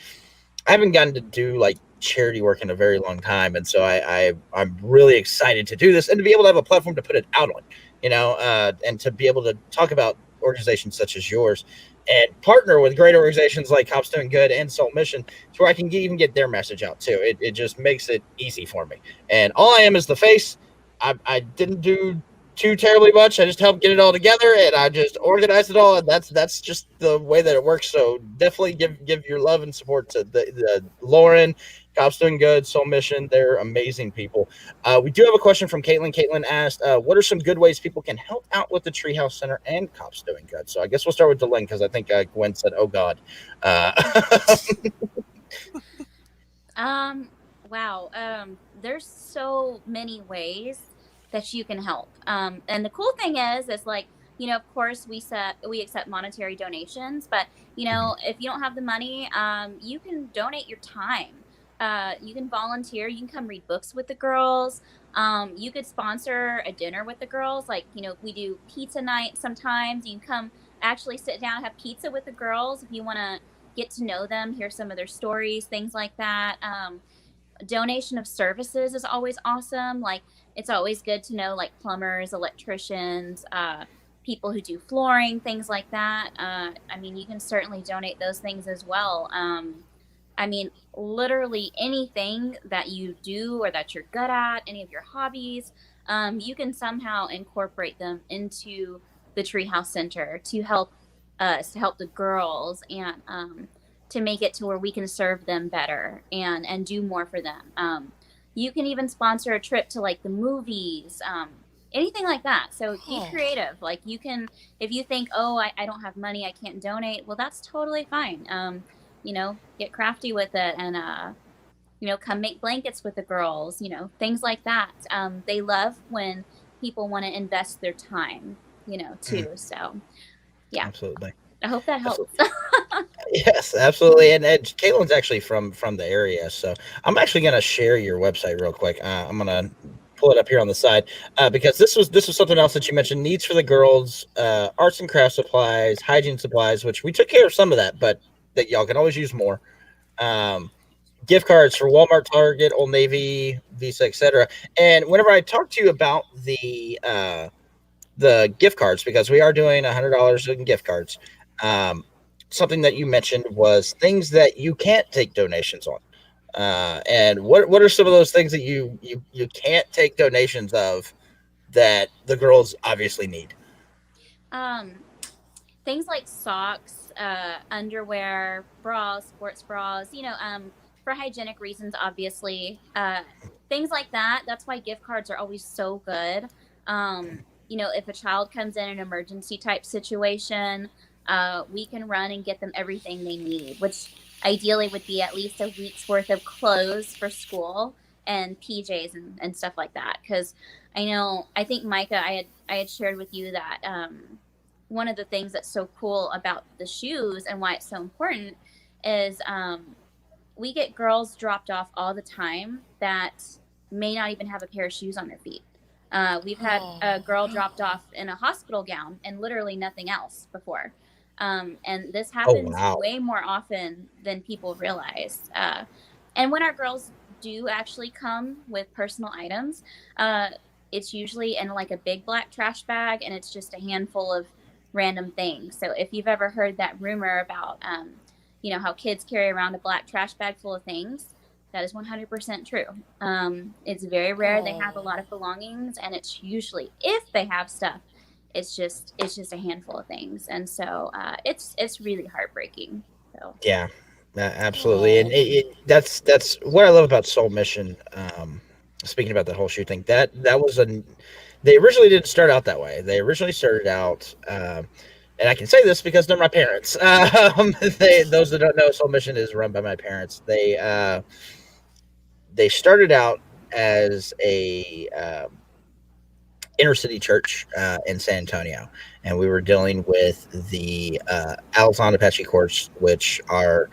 I haven't gotten to do like charity work in a very long time, and so I'm really excited to do this and to be able to have a platform to put it out on, and to be able to talk about organizations such as yours and partner with great organizations like Cops Doing Good and Soul Mission, to where I can even get their message out too. It just makes it easy for me, and all I am is the face. I didn't do too terribly much. I just helped get it all together, and I just organized it all, and that's just the way that it works. So definitely give your love and support to the Lauren, Cops Doing Good, Soul Mission. They're amazing people. We do have a question from Caitlin. Caitlin asked, "What are some good ways people can help out with the Treehouse Center and Cops Doing Good?" So I guess we'll start with Dhelynn because I think Gwen said, "Oh God." Uh, Um, wow. There's so many ways that you can help. And the cool thing is like, of course we accept monetary donations, but if you don't have the money, you can donate your time. You can volunteer. You can come read books with the girls. You could sponsor a dinner with the girls. Like, we do pizza night sometimes. You can come actually sit down and have pizza with the girls if you want to get to know them, hear some of their stories, things like that. Donation of services is always awesome. Like, it's always good to know like plumbers, electricians, people who do flooring, things like that. I mean, you can certainly donate those things as well. I mean, literally anything that you do or that you're good at, any of your hobbies, you can somehow incorporate them into the Treehouse Center to help us, to help the girls, and to make it to where we can serve them better and do more for them. You can even sponsor a trip to like the movies, anything like that. So be creative. Like, you can, if you think, oh, I don't have money, I can't donate, well, that's totally fine. Get crafty with it, and come make blankets with the girls, things like that. They love when people want to invest their time, too. So yeah, Absolutely. I hope that helps. Absolutely. Yes, absolutely. And Caitlin's actually from the area, so I'm actually going to share your website real quick. I'm going to pull it up here on the side because this was something else that you mentioned. Needs for the girls, arts and craft supplies, hygiene supplies, which we took care of some of that, but that y'all can always use more. Um, gift cards for Walmart, Target, Old Navy, Visa, etc. And whenever I talk to you about the gift cards, because we are doing $100 in gift cards, um, something that you mentioned was things that you can't take donations on. And what are some of those things that you can't take donations of that the girls obviously need? Um, Things like socks, underwear, bras, sports bras, for hygienic reasons, obviously. Things like that. That's why gift cards are always so good. If a child comes in an emergency type situation, we can run and get them everything they need, which ideally would be at least a week's worth of clothes for school and PJs and stuff like that. Because I think Micah, I had shared with you that one of the things that's so cool about the shoes and why it's so important is we get girls dropped off all the time that may not even have a pair of shoes on their feet. We've had a girl dropped off in a hospital gown and literally nothing else before. And this Oh happens wow. way more often than people realize. And when our girls do actually come with personal items, it's usually in like a big black trash bag and it's just a handful of random things. So if you've ever heard that rumor about, how kids carry around a black trash bag full of things, that is 100% true. It's very rare they have a lot of belongings, and it's usually, if they have stuff, it's just a handful of things, and so it's really heartbreaking. So Yeah, absolutely, and that's what I love about Soul Mission. Speaking about the whole shoe thing, that was a they originally didn't start out that way. They originally started out, and I can say this because they're my parents. Those that don't know, Soul Mission is run by my parents. They started out as a inner city church in San Antonio, and we were dealing with the Alazan Apache courts, which are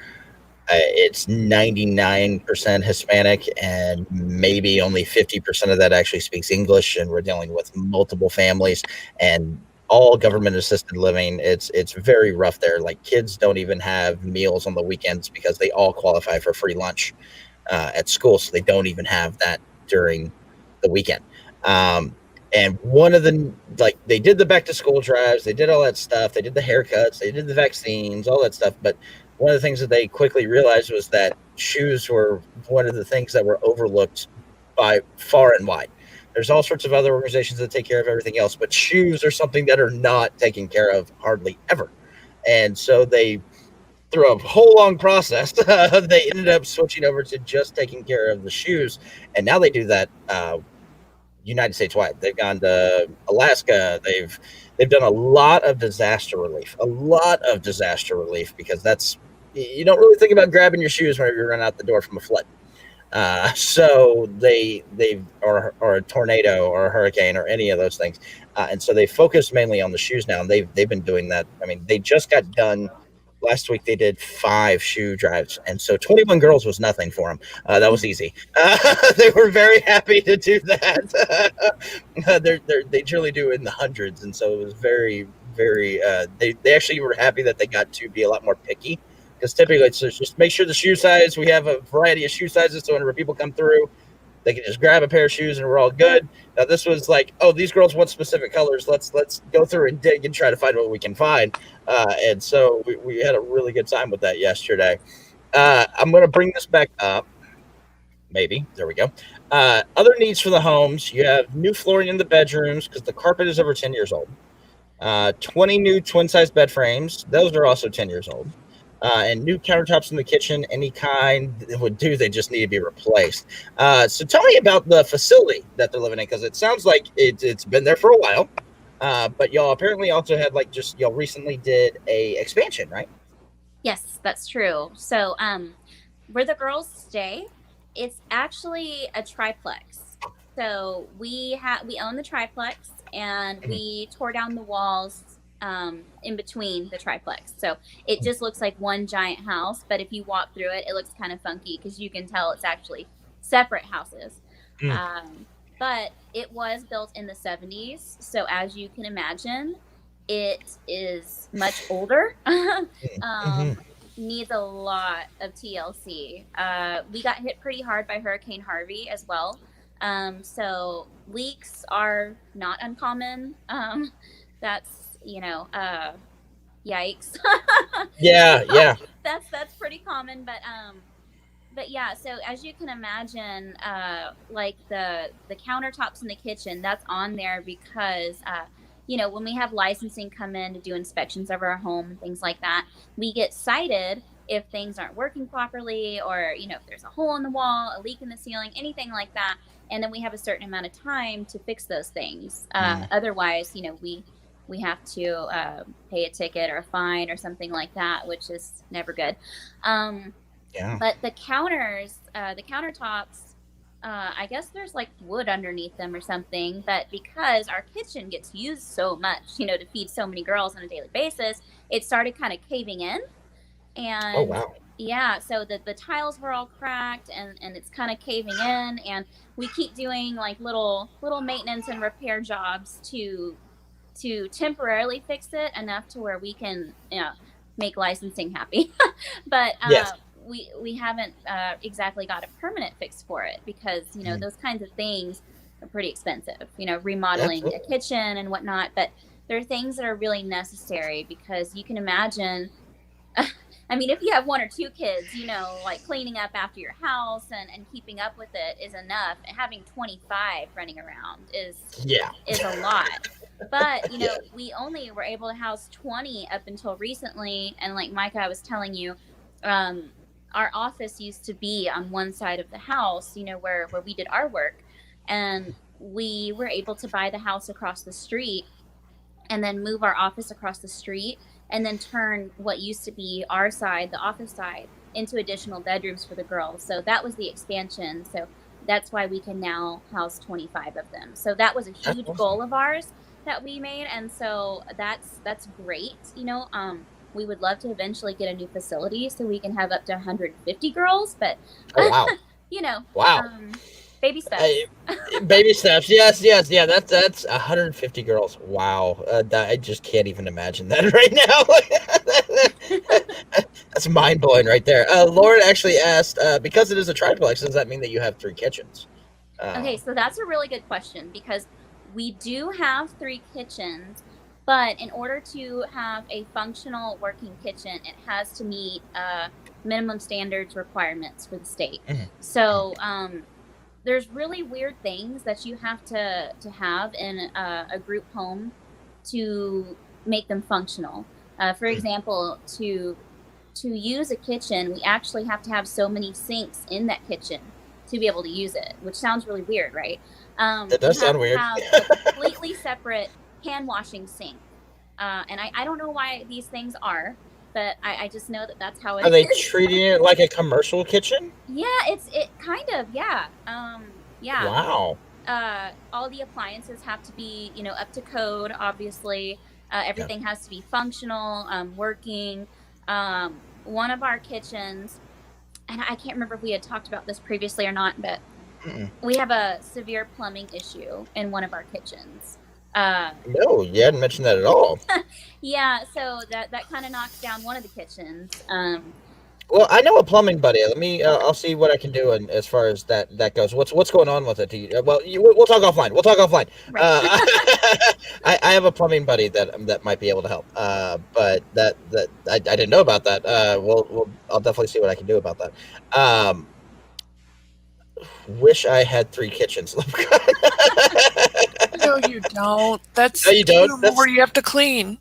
it's 99% Hispanic, and maybe only 50% of that actually speaks English. And we're dealing with multiple families and all government assisted living. It's very rough there. Like kids don't even have meals on the weekends because they all qualify for free lunch at school, so they don't even have that during the weekend. Um, and one of the like they did the back to school drives, they did all that stuff, they did the haircuts, they did the vaccines, all that stuff. But one of the things that they quickly realized was that shoes were one of the things that were overlooked by far and wide. There's all sorts of other organizations that take care of everything else, but shoes are something that are not taken care of hardly ever. And so they through a whole long process, they ended up switching over to just taking care of the shoes, and now they do that United States wide. They've gone to Alaska. They've done a lot of disaster relief because that's you don't really think about grabbing your shoes whenever you run out the door from a flood. So they or a tornado or a hurricane or any of those things, and so they focus mainly on the shoes now. And they've been doing that. I mean, they just got done last week. They did 5 shoe drives, and so 21 girls was nothing for them. That was easy. They were very happy to do that. They truly do in the hundreds, and so it was very. They actually were happy that they got to be a lot more picky because typically it's just make sure the shoe size. We have a variety of shoe sizes, so whenever people come through, they can just grab a pair of shoes and we're all good. Now this was like, oh, these girls want specific colors. Let's go through and dig and try to find what we can find. And so we had a really good time with that yesterday. I'm going to bring this back up. Maybe there we go. Other needs for the homes: you have new flooring in the bedrooms because the carpet is over 10 years old. 20 new twin size bed frames. Those are also 10 years old. And new countertops in the kitchen, any kind would do. They just need to be replaced. So tell me about the facility that they're living in because it sounds like it's been there for a while. But y'all apparently also had like just y'all recently did a expansion, right? yes, that's true. So where the girls stay, it's actually a triplex. So we own the triplex, and Mhm. we tore down the walls in between the triplex. So it just looks like one giant house, but if you walk through it, it looks kind of funky because you can tell it's actually separate houses. Mm. Um, but it was built in the 70s, so as you can imagine, it is much older. Mm. Mhm. needs a lot of TLC. We got hit pretty hard by Hurricane Harvey as well. So leaks are not uncommon. That's, yikes. Yeah, yeah. That's pretty common, but yeah, so as you can imagine, like the countertops in the kitchen, that's on there because when we have licensing come in to do inspections of our home and things like that, we get cited if things aren't working properly, or if there's a hole in the wall, a leak in the ceiling, anything like that. And then we have a certain amount of time to fix those things. Otherwise, we have to pay a ticket or a fine or something like that, which is never good. Yeah. But the counters, the countertops, I guess there's like wood underneath them or something. But because our kitchen gets used so much, to feed so many girls on a daily basis, it started kind of caving in. And Oh, wow. yeah, so the tiles were all cracked, and it's kind of caving in. And we keep doing like little maintenance and repair jobs to temporarily fix it enough to where we can make licensing happy. But Yes. we haven't exactly got a permanent fix for it, because those kinds of things are pretty expensive, remodeling Absolutely. a kitchen and whatnot. But there are things that are really necessary, because you can imagine, I mean, if you have one or two kids, like cleaning up after your house and keeping up with it is enough. Having 25 running around is Yeah. a lot. But Yeah. we only were able to house 20 up until recently. And like Micah, I was telling you, our office used to be on one side of the house, where we did our work. And we were able to buy the house across the street and then move our office across the street, and then turn what used to be our side, the office side, into additional bedrooms for the girls. So that was the expansion. So that's why we can now house 25 of them. So that was a huge goal of ours that we made. And so that's great. We would love to eventually get a new facility so we can have up to 150 girls, but Oh, wow. Wow. Baby steps. Baby steps. Yes, yes, yeah. That's 150 girls. Wow. I just can't even imagine that right now. That's mind blowing right there. Lauren actually asked, because it is a triplex, does that mean that you have 3 kitchens? Okay, so that's a really good question, because we do have 3 kitchens, but in order to have a functional working kitchen, it has to meet minimum standards requirements for the state. Mhm. So there's really weird things that you have to have in a group home to make them functional. For example, to use a kitchen, we actually have to have so many sinks in that kitchen to be able to use it, which sounds really weird, right? That does sound weird. Have a completely separate hand washing sink. And I don't know why these things are, but I just know that that's how it is. Are they treating it like a commercial kitchen? Yeah, it kind of, yeah. Yeah. Wow. All the appliances have to be, up to code, obviously. Everything has to be functional, working. One of our kitchens, and I can't remember if we had talked about this previously or not, but we have a severe plumbing issue in one of our kitchens. No, you hadn't mentioned that at all. Yeah, so that kind of knocks down one of the kitchens. Well, I know a plumbing buddy. Let me. I'll see what I can do, and as far as that goes. What's going on with it? We'll talk offline. We'll talk offline. Right. I have a plumbing buddy that might be able to help. But that I didn't know about that. I'll definitely see what I can do about that. Wish I had 3 kitchens. No, you don't. That's No, you don't? 2 more you have to clean.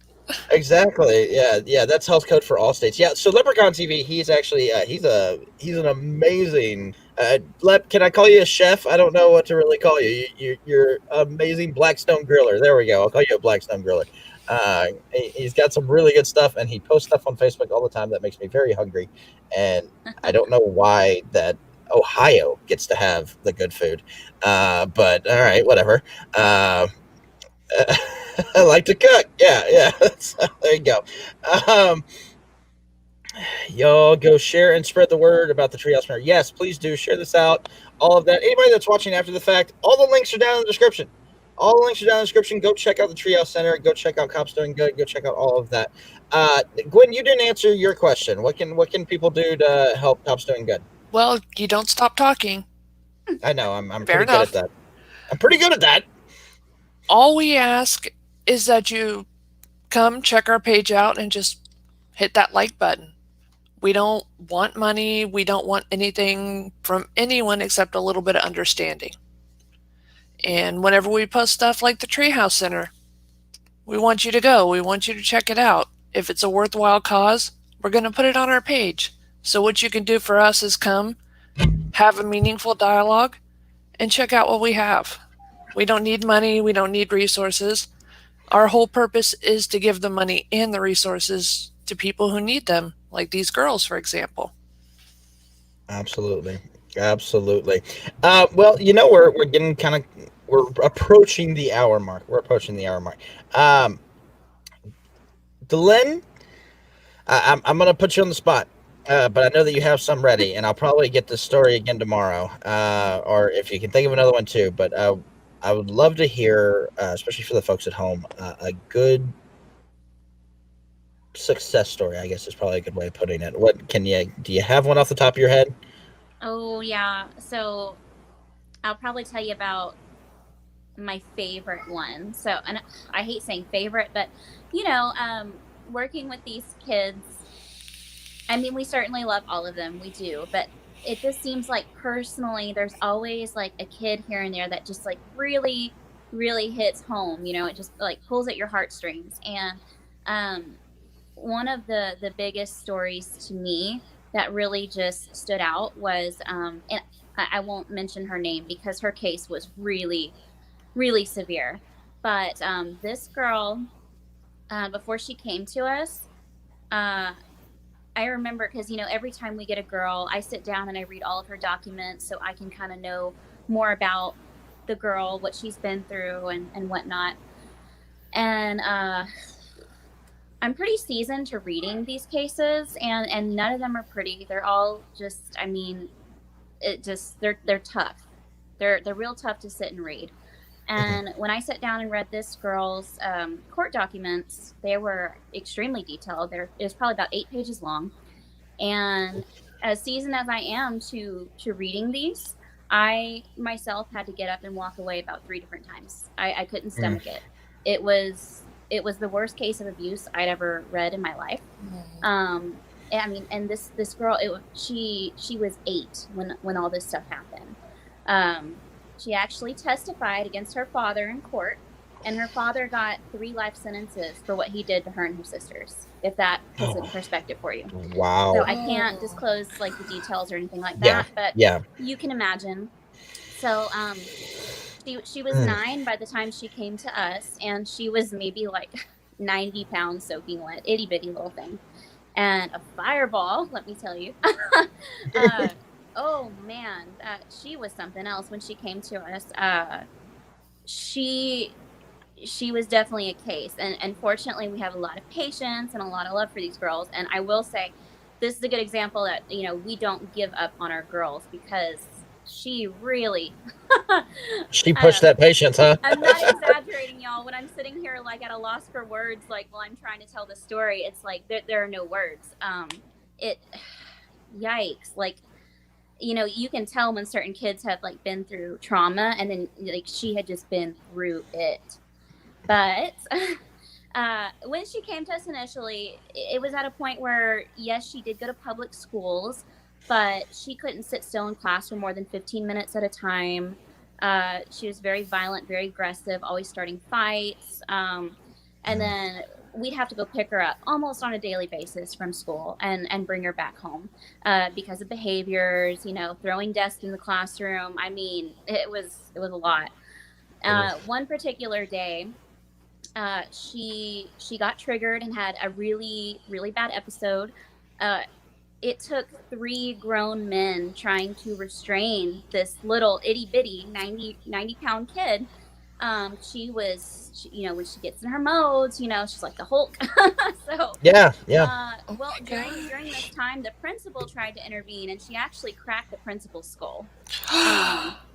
Exactly. Yeah. That's health code for all states. Yeah. So Leprechaun TV, he's actually he's an amazing. Can I call you a chef? I don't know what to really call you. You're amazing Blackstone griller. There we go. I'll call you a Blackstone griller. He's got some really good stuff, and he posts stuff on Facebook all the time that makes me very hungry. And I don't know why that Ohio gets to have the good food. But all right, whatever. I like to cook. Yeah. So, there you go. Y'all go share and spread the word about the Treehouse Center. Yes, please do share this out. All of that. Anybody that's watching after the fact, all the links are down in the description. All the links are down in the description. Go check out the Treehouse Center. Go check out Cops Doing Good. Go check out all of that. Gwen, you didn't answer your question. What can people do to help Cops Doing Good? Well, you don't stop talking. I know. I'm Fair pretty good at enough. that. I'm pretty good at that. All we ask is that you come check our page out and just hit that like button. We don't want money. We don't want anything from anyone except a little bit of understanding. And whenever we post stuff like the Treehouse Center, we want you to go. We want you to check it out. If it's a worthwhile cause, we're going to put it on our page. So what you can do for us is come, have a meaningful dialogue, and check out what we have. We don't need money. We don't need resources. Our whole purpose is to give the money and the resources to people who need them, like these girls, for example. Absolutely. Well, we're getting we're approaching the hour mark. Dhelynn, I'm gonna put you on the spot, but I know that you have some ready, and I'll probably get this story again tomorrow, or if you can think of another one too. But I would love to hear, especially for the folks at home, a good success story. I guess is probably a good way of putting it. Do you have one off the top of your head? Oh, yeah. So I'll probably tell you about my favorite one. So, and I hate saying favorite, but working with these kids, I mean, we certainly love all of them. We do, but it just seems like personally, there's always like a kid here and there that just like really, really hits home. It just like pulls at your heartstrings. And one of the biggest stories to me that really just stood out was, and I won't mention her name because her case was really, really severe. But this girl, before she came to us, I remember because, every time we get a girl, I sit down and I read all of her documents so I can kind of know more about the girl, what she's been through and whatnot. And I'm pretty seasoned to reading these cases, and none of them are pretty. They're all just, I mean, they're tough. They're real tough to sit and read. And when I sat down and read this girl's court documents, they were extremely detailed. It was probably about 8 pages long. And as seasoned as I am to reading these, I myself had to get up and walk away about 3 different times. I couldn't stomach it. It was the worst case of abuse I'd ever read in my life. I mean, and this girl, she was 8 when all this stuff happened. She actually testified against her father in court, and her father got 3 life sentences for what he did to her and her sisters, if that puts it in perspective for you. Wow. So I can't disclose like the details or anything like that, but you can imagine. So she was 9 by the time she came to us, and she was maybe like 90 pounds soaking wet, itty bitty little thing, and a fireball, let me tell you. Oh man, she was something else when she came to us. She was definitely a case, and fortunately we have a lot of patience and a lot of love for these girls. And I will say, this is a good example that we don't give up on our girls, because she really she pushed that patience, huh? I'm not exaggerating, y'all. When I'm sitting here like at a loss for words, like while I'm trying to tell the story, it's like there are no words. Yikes, like you can tell when certain kids have like been through trauma, and then like she had just been through it. But when she came to us initially, it was at a point where, yes, she did go to public schools, but she couldn't sit still in class for more than 15 minutes at a time. She was very violent, very aggressive, always starting fights. And then we'd have to go pick her up almost on a daily basis from school and bring her back home because of behaviors, throwing desks in the classroom. I mean, it was a lot. One particular day, she got triggered and had a really, really bad episode. It took 3 grown men trying to restrain this little itty bitty 90 pound kid. She was, when she gets in her modes, she's like the Hulk. So yeah. Well, during this time, the principal tried to intervene, and she actually cracked the principal's skull.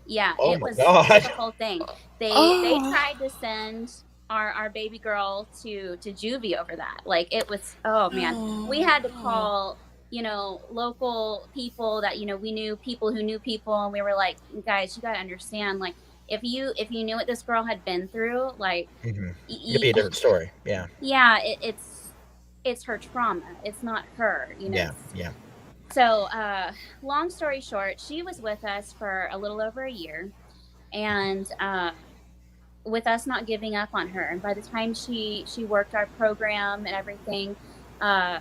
Yeah, Oh it my was God. a whole thing. They Oh. tried to send our baby girl to juvie over that. Like it was, oh man, we had to No. call, local people that, we knew people who knew people, and we were like, guys, you got to understand, like if you knew what this girl had been through, like Hmm. It'd be a different story. Yeah. yeah, it's her trauma. It's not her, Yeah. Yeah. So, long story short, she was with us for a little over a year, and with us not giving up on her. And by the time she worked our program and everything, uh,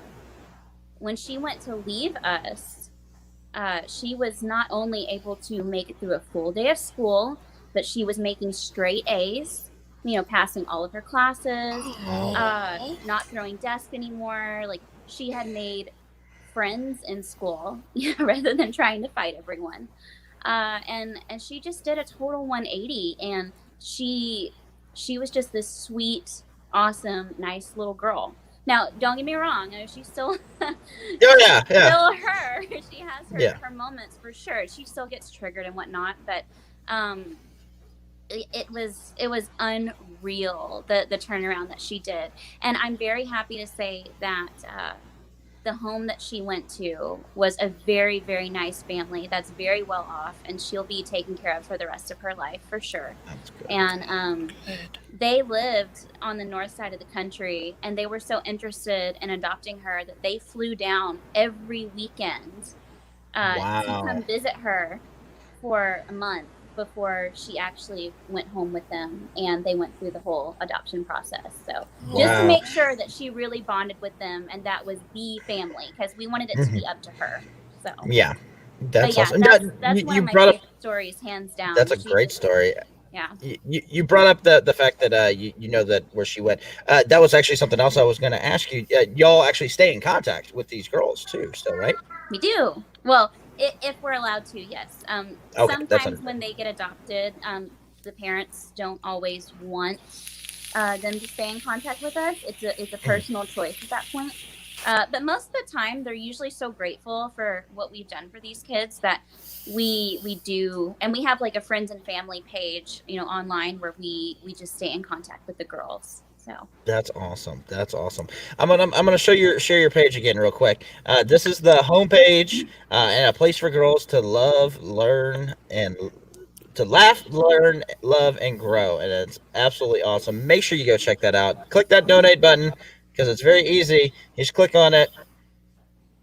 when she went to leave us, she was not only able to make it through a full day of school, but she was making straight A's. Passing all of her classes, Oh. not throwing desk anymore. Like she had made friends in school rather than trying to fight everyone. And she just did a total 180, and she was just this sweet, awesome, nice little girl. Now, don't get me wrong, she's still Oh she's yeah. Yeah. still her. She has her Yeah. her moments for sure. She still gets triggered and whatnot, but um it was unreal, the turnaround that she did. And I'm very happy to say that the home that she went to was a very, very nice family that's very well off, and she'll be taken care of for the rest of her life for sure. That's good. And Good. they lived on the north side of the country, and they were so interested in adopting her that they flew down every weekend to Wow. come visit her for a month before she actually went home with them, and they went through the whole adoption process. So just to Wow. make sure that she really bonded with them and that was the family, because we wanted it to Mhm. be up to her. So, Yeah. but That's yeah, awesome. Now, that's one you of my brought up. favorite stories, hands That's down. a She great just, story. yeah. You brought up the fact that you know that where she went. That was actually something else I was going to ask you. Y'all actually stay in contact with these girls too, still, right? We do. Well, if we're allowed to, yes. Okay, that's Sometimes when understandable. they get adopted, the parents don't always want them to stay in contact with us. It's a Mhm. personal choice at that point. But most of the time, they're usually so grateful for what we've done for these kids that we do, and we have like a friends and family page, online, where we just stay in contact with the girls. So That's awesome. That's awesome. I'm gonna share your page again real quick. This is the homepage and a place for girls to love, learn, and to laugh, learn, love, and grow. And it's absolutely awesome. Make sure you go check that out. Click that donate button because it's very easy. You just click on it,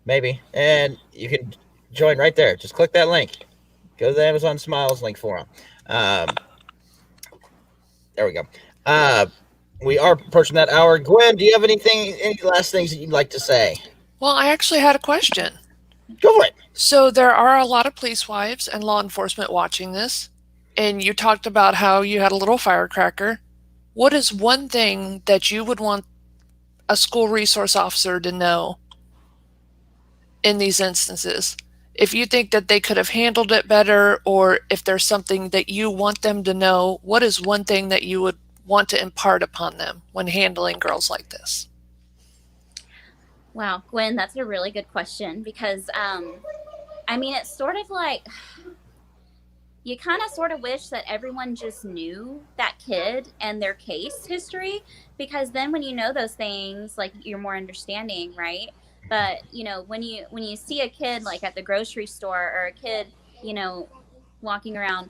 maybe, and you can join right there. Just click that link. Go to the Amazon Smiles link for them. Um, there we go. Uh, we are approaching that hour. Gwen, do you have any last things that you'd like to say? Well, I actually had a question. Go for it. So there are a lot of police wives and law enforcement watching this, and you talked about how you had a little firecracker. What is one thing that you would want a school resource officer to know in these instances? If you think that they could have handled it better, or if there's something that you want them to know, what is one thing that you would want to impart upon them when handling girls like this? wow, Gwen, that's a really good question, because I mean, it's sort of like you kind of sort of wish that everyone just knew that kid and their case history, because then when you know those things, like, you're more understanding, right? But when you see a kid like at the grocery store, or a kid, you know walking around,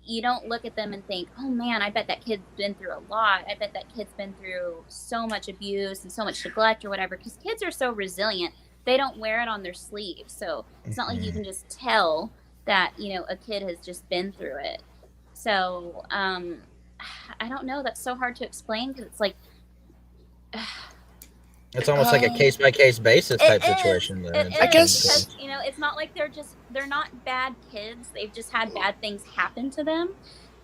you don't look at them and think, oh man, I bet that kid's been through a lot. I bet that kid's been through so much abuse and so much neglect or whatever, because kids are so resilient. They don't wear it on their sleeve. So it's not like you Mhm. can just tell that, a kid has just been through it. So I don't know. That's so hard to explain, because it's like, It's almost like a Uh, case by case basis it type is. situation. It I is, guess, because it's not like they're not bad kids. They've just had bad things happen to them,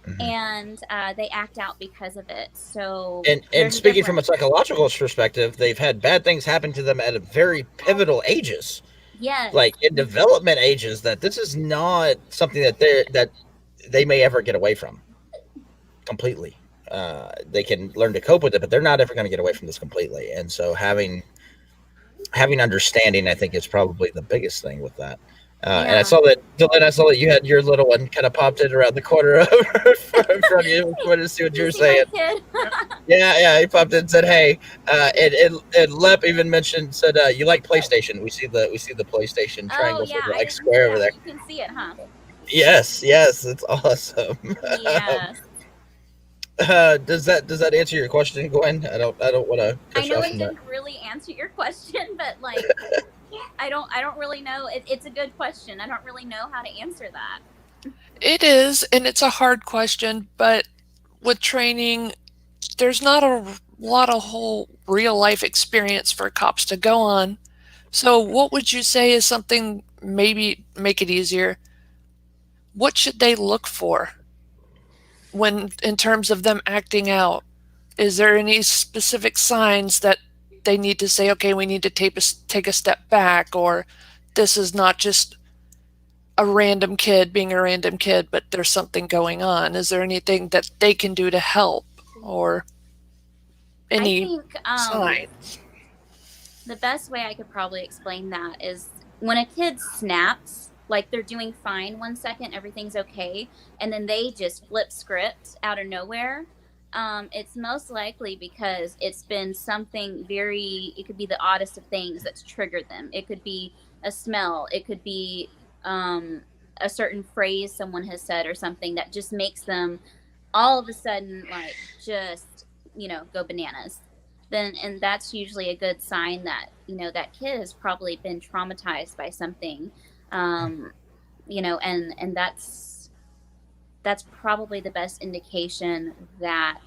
Mhm. and they act out because of it. So And there's a speaking from a difference. psychological perspective, they've had bad things happen to them at a very pivotal ages, Yes. like in development ages. That this is not something that they may ever get away from completely. They can learn to cope with it, but they're not ever going to get away from this completely. And so having understanding, I think, is probably the biggest thing with that. And I saw that, Dhelynn, I saw that you had your little one kind of popped in around the corner of in front of you. I wanted to see what you were saying. Yeah, he popped in and said, "Hey," and Lep even said, "You like PlayStation? We see the PlayStation triangle like square over there. You can see it, huh? Yes, it's awesome. Yes. Does that answer your question, Gwen? I don't want to. I know it didn't really answer your question, but like, I don't really know. It's a good question. I don't really know how to answer that. It is, and it's a hard question, but with training, there's not a lot of whole real life experience for cops to go on. So what would you say is something, maybe make it easier? What should they look for when, in terms of them acting out? Is there any specific signs that they need to say, okay, we need to take a step back, or this is not just a random kid being a random kid, but there's something going on? Is there anything that they can do to help, or any signs? The best way I could probably explain that is when a kid snaps, like they're doing fine 1 second, everything's okay, and then they just flip script out of nowhere. It's most likely because it's been something it could be the oddest of things that's triggered them. It could be a smell. It could be a certain phrase someone has said or something that just makes them all of a sudden like just, go bananas. And that's usually a good sign that, that kid has probably been traumatized by something. And that's probably the best indication that,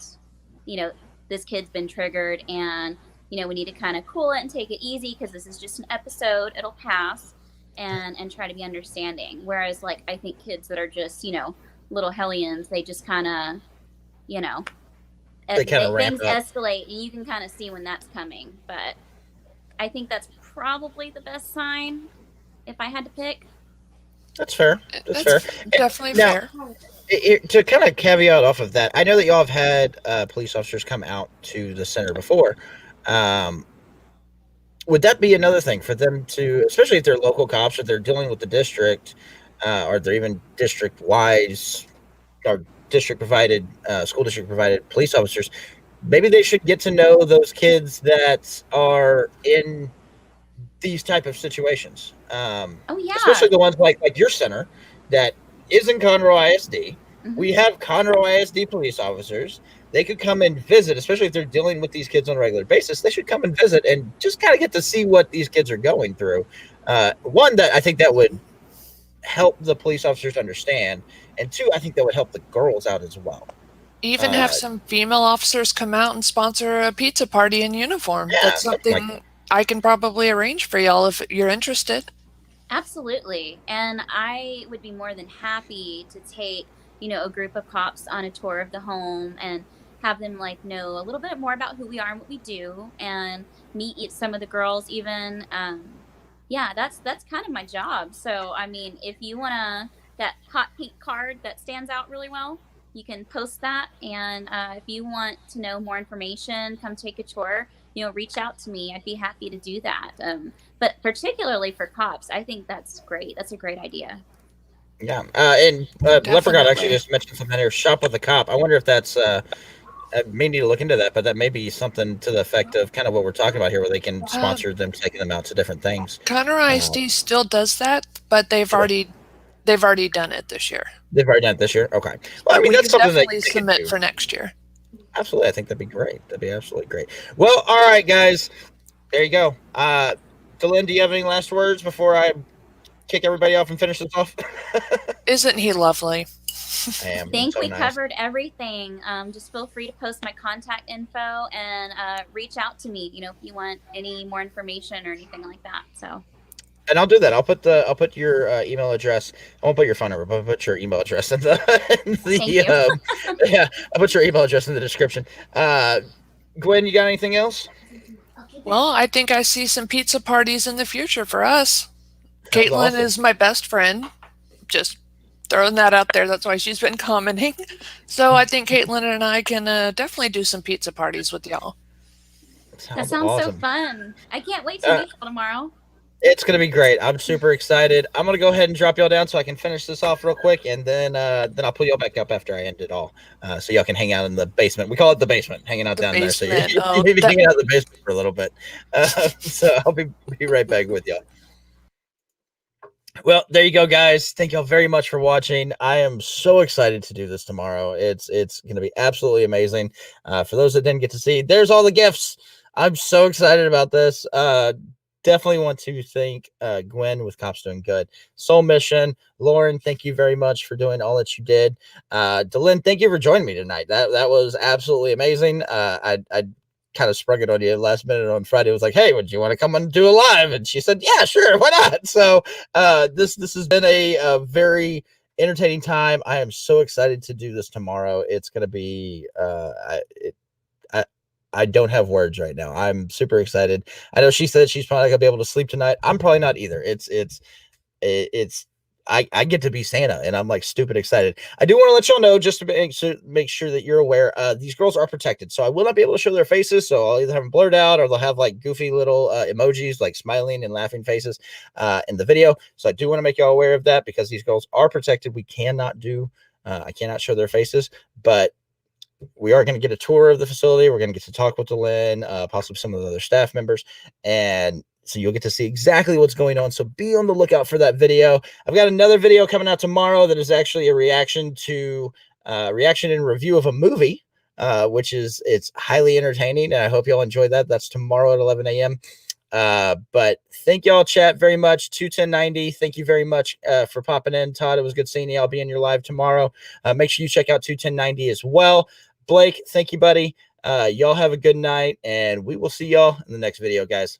this kid's been triggered, and, we need to kind of cool it and take it easy because this is just an episode. It'll pass, and try to be understanding. Whereas, like, I think kids that are just, little hellions, they just kind of, they kind of ramp things up. escalate, and you can kind of see when that's coming. But I think that's probably the best sign if I had to pick. That's fair. That's fair. Definitely fair. To kind of caveat off of that, I know that y'all have had police officers come out to the center before. Would that be another thing for them to, especially if they're local cops, if they're dealing with the district, or they're even district-wise or district-provided, school district-provided police officers, maybe they should get to know those kids that are in these type of situations. Especially the ones like your center that is in Conroe ISD. Mm-hmm. We have Conroe ISD police officers. They could come and visit, especially if they're dealing with these kids on a regular basis. They should come and visit and just kind of get to see what these kids are going through. One, that I think that would help the police officers understand, and two, I think that would help the girls out as well. Even have some female officers come out and sponsor a pizza party in uniform. Yeah, that's something I can probably arrange for y'all if you're interested. Absolutely. And I would be more than happy to take, a group of cops on a tour of the home and have them know a little bit more about who we are and what we do, and meet some of the girls even. That's kind of my job. So, I mean, if you want that hot pink card that stands out really well, you can post that. And if you want to know more information, come take a tour, reach out to me. I'd be happy to do that. But particularly for cops, I think that's great. That's a great idea. Yeah. And Leprechaun actually just mentioned something here, shop with a cop. I wonder if that's, I may need to look into that, but that may be something to the effect of kind of what we're talking about here, where they can sponsor them taking them out to different things. Conroe ISD still does that, but they've already done it this year. They've already done it this year? Okay. Well, I mean, that's something that you submit for next year. Absolutely. I think that'd be great. That'd be absolutely great. Well, all right, guys. There you go. Dhelynn, do you have any last words before I kick everybody off and finish this off? Isn't he lovely? I am. I think we covered everything. Just feel free to post my contact info and reach out to me, if you want any more information or anything like that. So. And I'll do that. I'll put your email address. I won't put your phone number, but I'll put your email address in the yeah. I'll put your email address in the description. Gwen, you got anything else? Well, I think I see some pizza parties in the future for us. Caitlin is my best friend. Just throwing that out there. That's why she's been commenting. So I think Caitlin and I can definitely do some pizza parties with y'all. That sounds awesome. So fun. I can't wait to meet y'all tomorrow. It's gonna be great. I'm super excited. I'm gonna go ahead and drop y'all down so I can finish this off real quick, and then I'll pull y'all back up after I end it all, so y'all can hang out in the basement. We call it the basement, hanging out The down there. So you're, basement. Oh, maybe that, hanging out in the basement for a little bit. So I'll be right back with y'all. Well, there you go, guys. Thank y'all very much for watching. I am so excited to do this tomorrow. It's going to be absolutely amazing. For those that didn't get to see, there's all the gifts. I'm so excited about this. Definitely want to thank Gwen with Cops Doing Good, Soul Mission, Lauren. Thank you very much for doing all that you did. Dhelynn, thank you for joining me tonight. That was absolutely amazing. I kind of sprung it on you last minute on Friday. It was like, hey, would you want to come and do a live? And she said, yeah, sure, why not? So this has been a very entertaining time. I am so excited to do this tomorrow. It's going to be I don't have words right now. I'm super excited. I know she said she's probably not gonna be able to sleep tonight. I'm probably not either. It's I get to be Santa, and I'm like stupid excited. I do want to let y'all know, just to make sure that you're aware, these girls are protected, so I will not be able to show their faces. So I'll either have them blurred out, or they'll have like goofy little emojis, like smiling and laughing faces, in the video. So I do want to make y'all aware of that, because these girls are protected. We cannot do, I cannot show their faces, but we are going to get a tour of the facility. We're going to get to talk with Dhelynn, possibly some of the other staff members. And so you'll get to see exactly what's going on. So be on the lookout for that video. I've got another video coming out tomorrow that is actually a reaction and review of a movie, which it's highly entertaining. And I hope y'all enjoy that. That's tomorrow at 11 a.m. But thank y'all, chat, very much. 21090, thank you very much for popping in. Todd, it was good seeing you. I'll be in your live tomorrow. Make sure you check out 21090 as well. Blake, thank you, buddy. Y'all have a good night, and we will see y'all in the next video, guys.